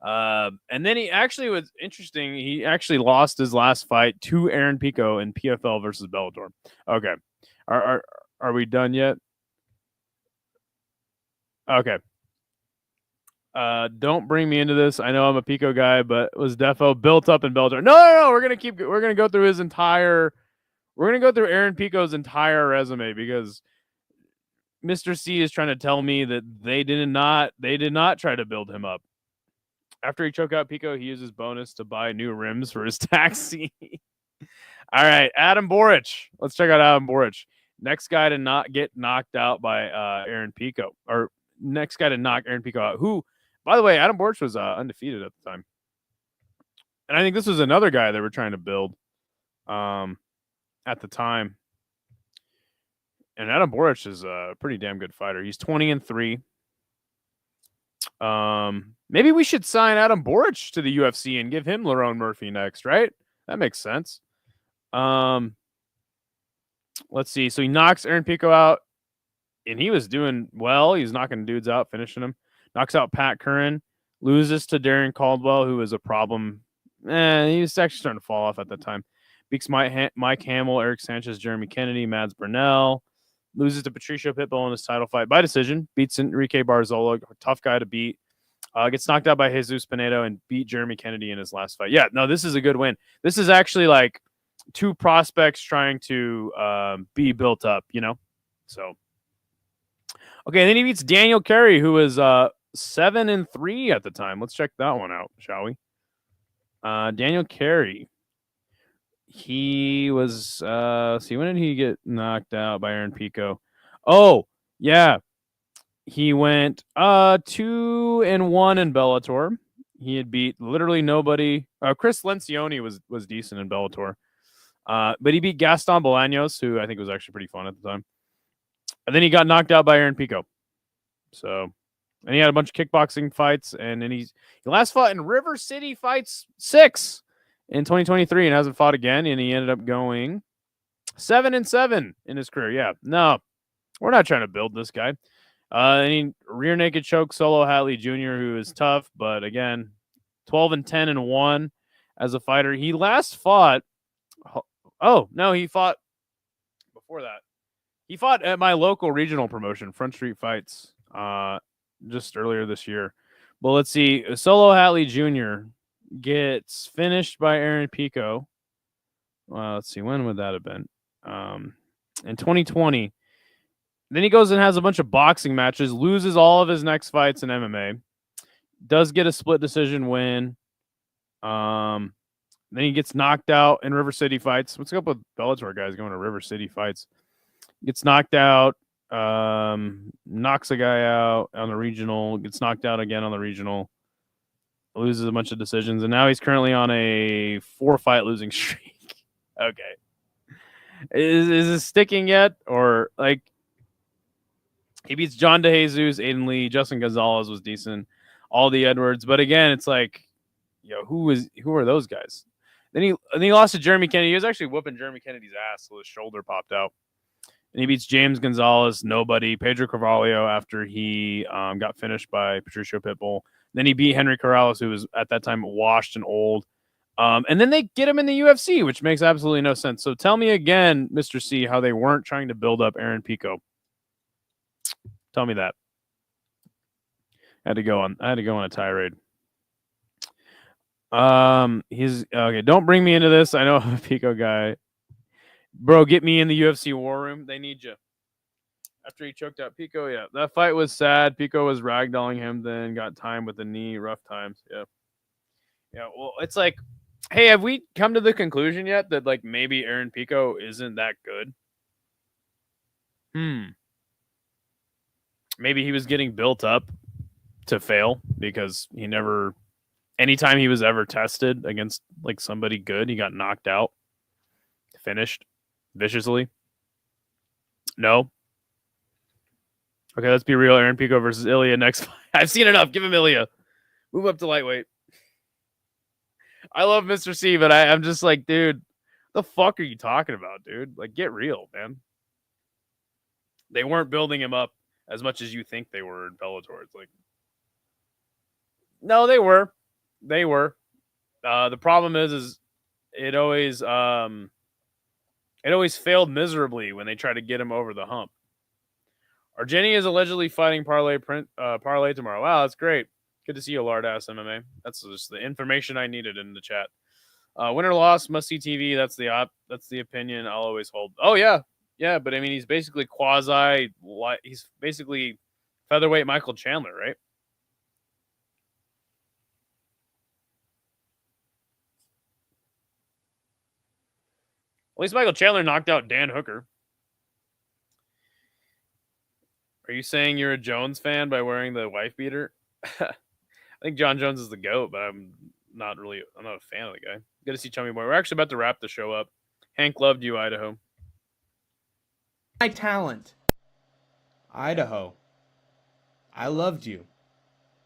And then he actually was interesting. He actually lost his last fight to Aaron Pico in PFL versus Bellator. Okay. Are we done yet? Okay. Don't bring me into this. I know I'm a Pico guy, but was defo built up in Bellator. No. We're gonna go through his entire. We're gonna go through Aaron Pico's entire resume because Mr. C is trying to tell me that they did not try to build him up. After he choked out Pico, he uses bonus to buy new rims for his taxi. All right, Adam Boric. Let's check out Adam Boric. Next guy to not get knocked out by Aaron Pico, or next guy to knock Aaron Pico out. Who, by the way, Adam Boric was undefeated at the time, and I think this was another guy they were trying to build at the time. And Adam Boric is a pretty damn good fighter. He's 20-3. Maybe we should sign Adam Boric to the UFC and give him Lerone Murphy next, right? That makes sense. Let's see. So he knocks Aaron Pico out, and he was doing well. He's knocking dudes out, finishing them. Knocks out Pat Curran, loses to Darian Caldwell, who was a problem. He was actually starting to fall off at that time. Beats Mike Hamill, Eric Sanchez, Jeremy Kennedy, Mads Burnell. Loses to Patricio Pitbull in his title fight by decision. Beats Enrique Barzola, tough guy to beat. Gets knocked out by Jesus Pinedo and beat Jeremy Kennedy in his last fight. Yeah, no, this is a good win. This is actually like two prospects trying to be built up, you know? So, okay, and then he beats Daniel Carey, who was 7-3 at the time. Let's check that one out, shall we? Daniel Carey. He was see, when did he get knocked out by Aaron Pico? Oh, yeah. He went 2-1 in Bellator. He had beat literally nobody. Chris Lencioni was decent in Bellator. But he beat Gaston Bolaños, who I think was actually pretty fun at the time. And then he got knocked out by Aaron Pico. So, and he had a bunch of kickboxing fights, and then he last fought in River City Fights 6 in 2023 and hasn't fought again, and he ended up going 7-7 in his career. Yeah, no, we're not trying to build this guy. And he rear naked choke Solo Hatley Jr., who is tough, but again, 12-10-1 as a fighter. He last fought. Oh no, he fought before that. He fought at my local regional promotion, Front Street Fights, just earlier this year. But let's see, Solo Hatley Jr. gets finished by Aaron Pico. Let's see, when would that have been? In 2020. Then he goes and has a bunch of boxing matches, loses all of his next fights in MMA, does get a split decision win. Then he gets knocked out in River City Fights. What's up with Bellator guys going to River City Fights? Gets knocked out, knocks a guy out on the regional, gets knocked out again on the regional, loses a bunch of decisions, and now he's currently on a 4-fight losing streak. Okay. Is this sticking yet? Or like he beats John DeJesus, Aiden Lee, Justin Gonzalez was decent, Aldi Edwards, but again, it's like, who are those guys? Then he lost to Jeremy Kennedy. He was actually whooping Jeremy Kennedy's ass, so his shoulder popped out. And he beats James Gonzalez, nobody, Pedro Carvalho after he got finished by Patricio Pitbull. Then he beat Henry Corrales, who was at that time washed and old. And then they get him in the UFC, which makes absolutely no sense. So tell me again, Mr. C, how they weren't trying to build up Aaron Pico. Tell me that. I had to go on a tirade. He's okay. Don't bring me into this. I know I'm a Pico guy. Bro, get me in the UFC war room. They need you. After he choked out Pico, yeah. That fight was sad. Pico was ragdolling him, then got timed with the knee. Rough times. Yeah. Yeah, well, it's like, hey, have we come to the conclusion yet that, like, maybe Aaron Pico isn't that good? Maybe he was getting built up to fail because he never, anytime he was ever tested against like somebody good, he got knocked out, finished viciously. No. Okay, let's be real. Aaron Pico versus Ilya next fight. I've seen enough. Give him Ilya. Move up to lightweight. I love Mr. C, but I'm just like, dude, the fuck are you talking about, dude? Like, get real, man. They weren't building him up as much as you think they were in Bellator. It's like, no, they were. They were. The problem is it always failed miserably when they try to get him over the hump. Argeni is allegedly fighting Parlay tomorrow. Wow, that's great. Good to see you, Lard Ass MMA. That's just the information I needed in the chat. Win or loss, must see TV. That's the opinion I'll always hold. Oh yeah, but I mean he's basically he's basically featherweight Michael Chandler, right? At least Michael Chandler knocked out Dan Hooker. Are you saying you're a Jones fan by wearing the wife beater? I think John Jones is the GOAT, but I'm not a fan of the guy. Good to see Chummy Boy. We're actually about to wrap the show up. Hank loved you, Idaho. My talent. Idaho. I loved you.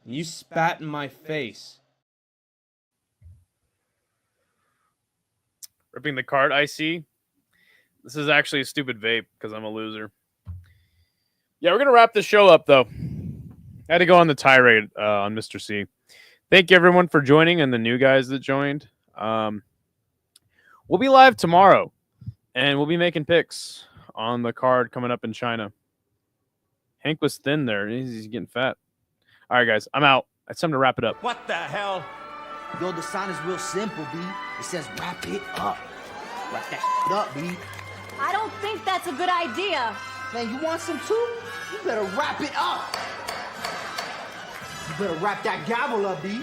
You spat in my face. Ripping the cart, I see. This is actually a stupid vape because I'm a loser. Yeah, we're going to wrap the show up, though. I had to go on the tirade on Mr. C. Thank you, everyone, for joining and the new guys that joined. We'll be live tomorrow, and we'll be making picks on the card coming up in China. Hank was thin there. He's getting fat. All right, guys, I'm out. It's time to wrap it up. What the hell? Yo, the sign is real simple, B. It says wrap it up. Wrap that shit up, B. I don't think that's a good idea. Man, you want some too? You better wrap it up. You better wrap that gavel up, B.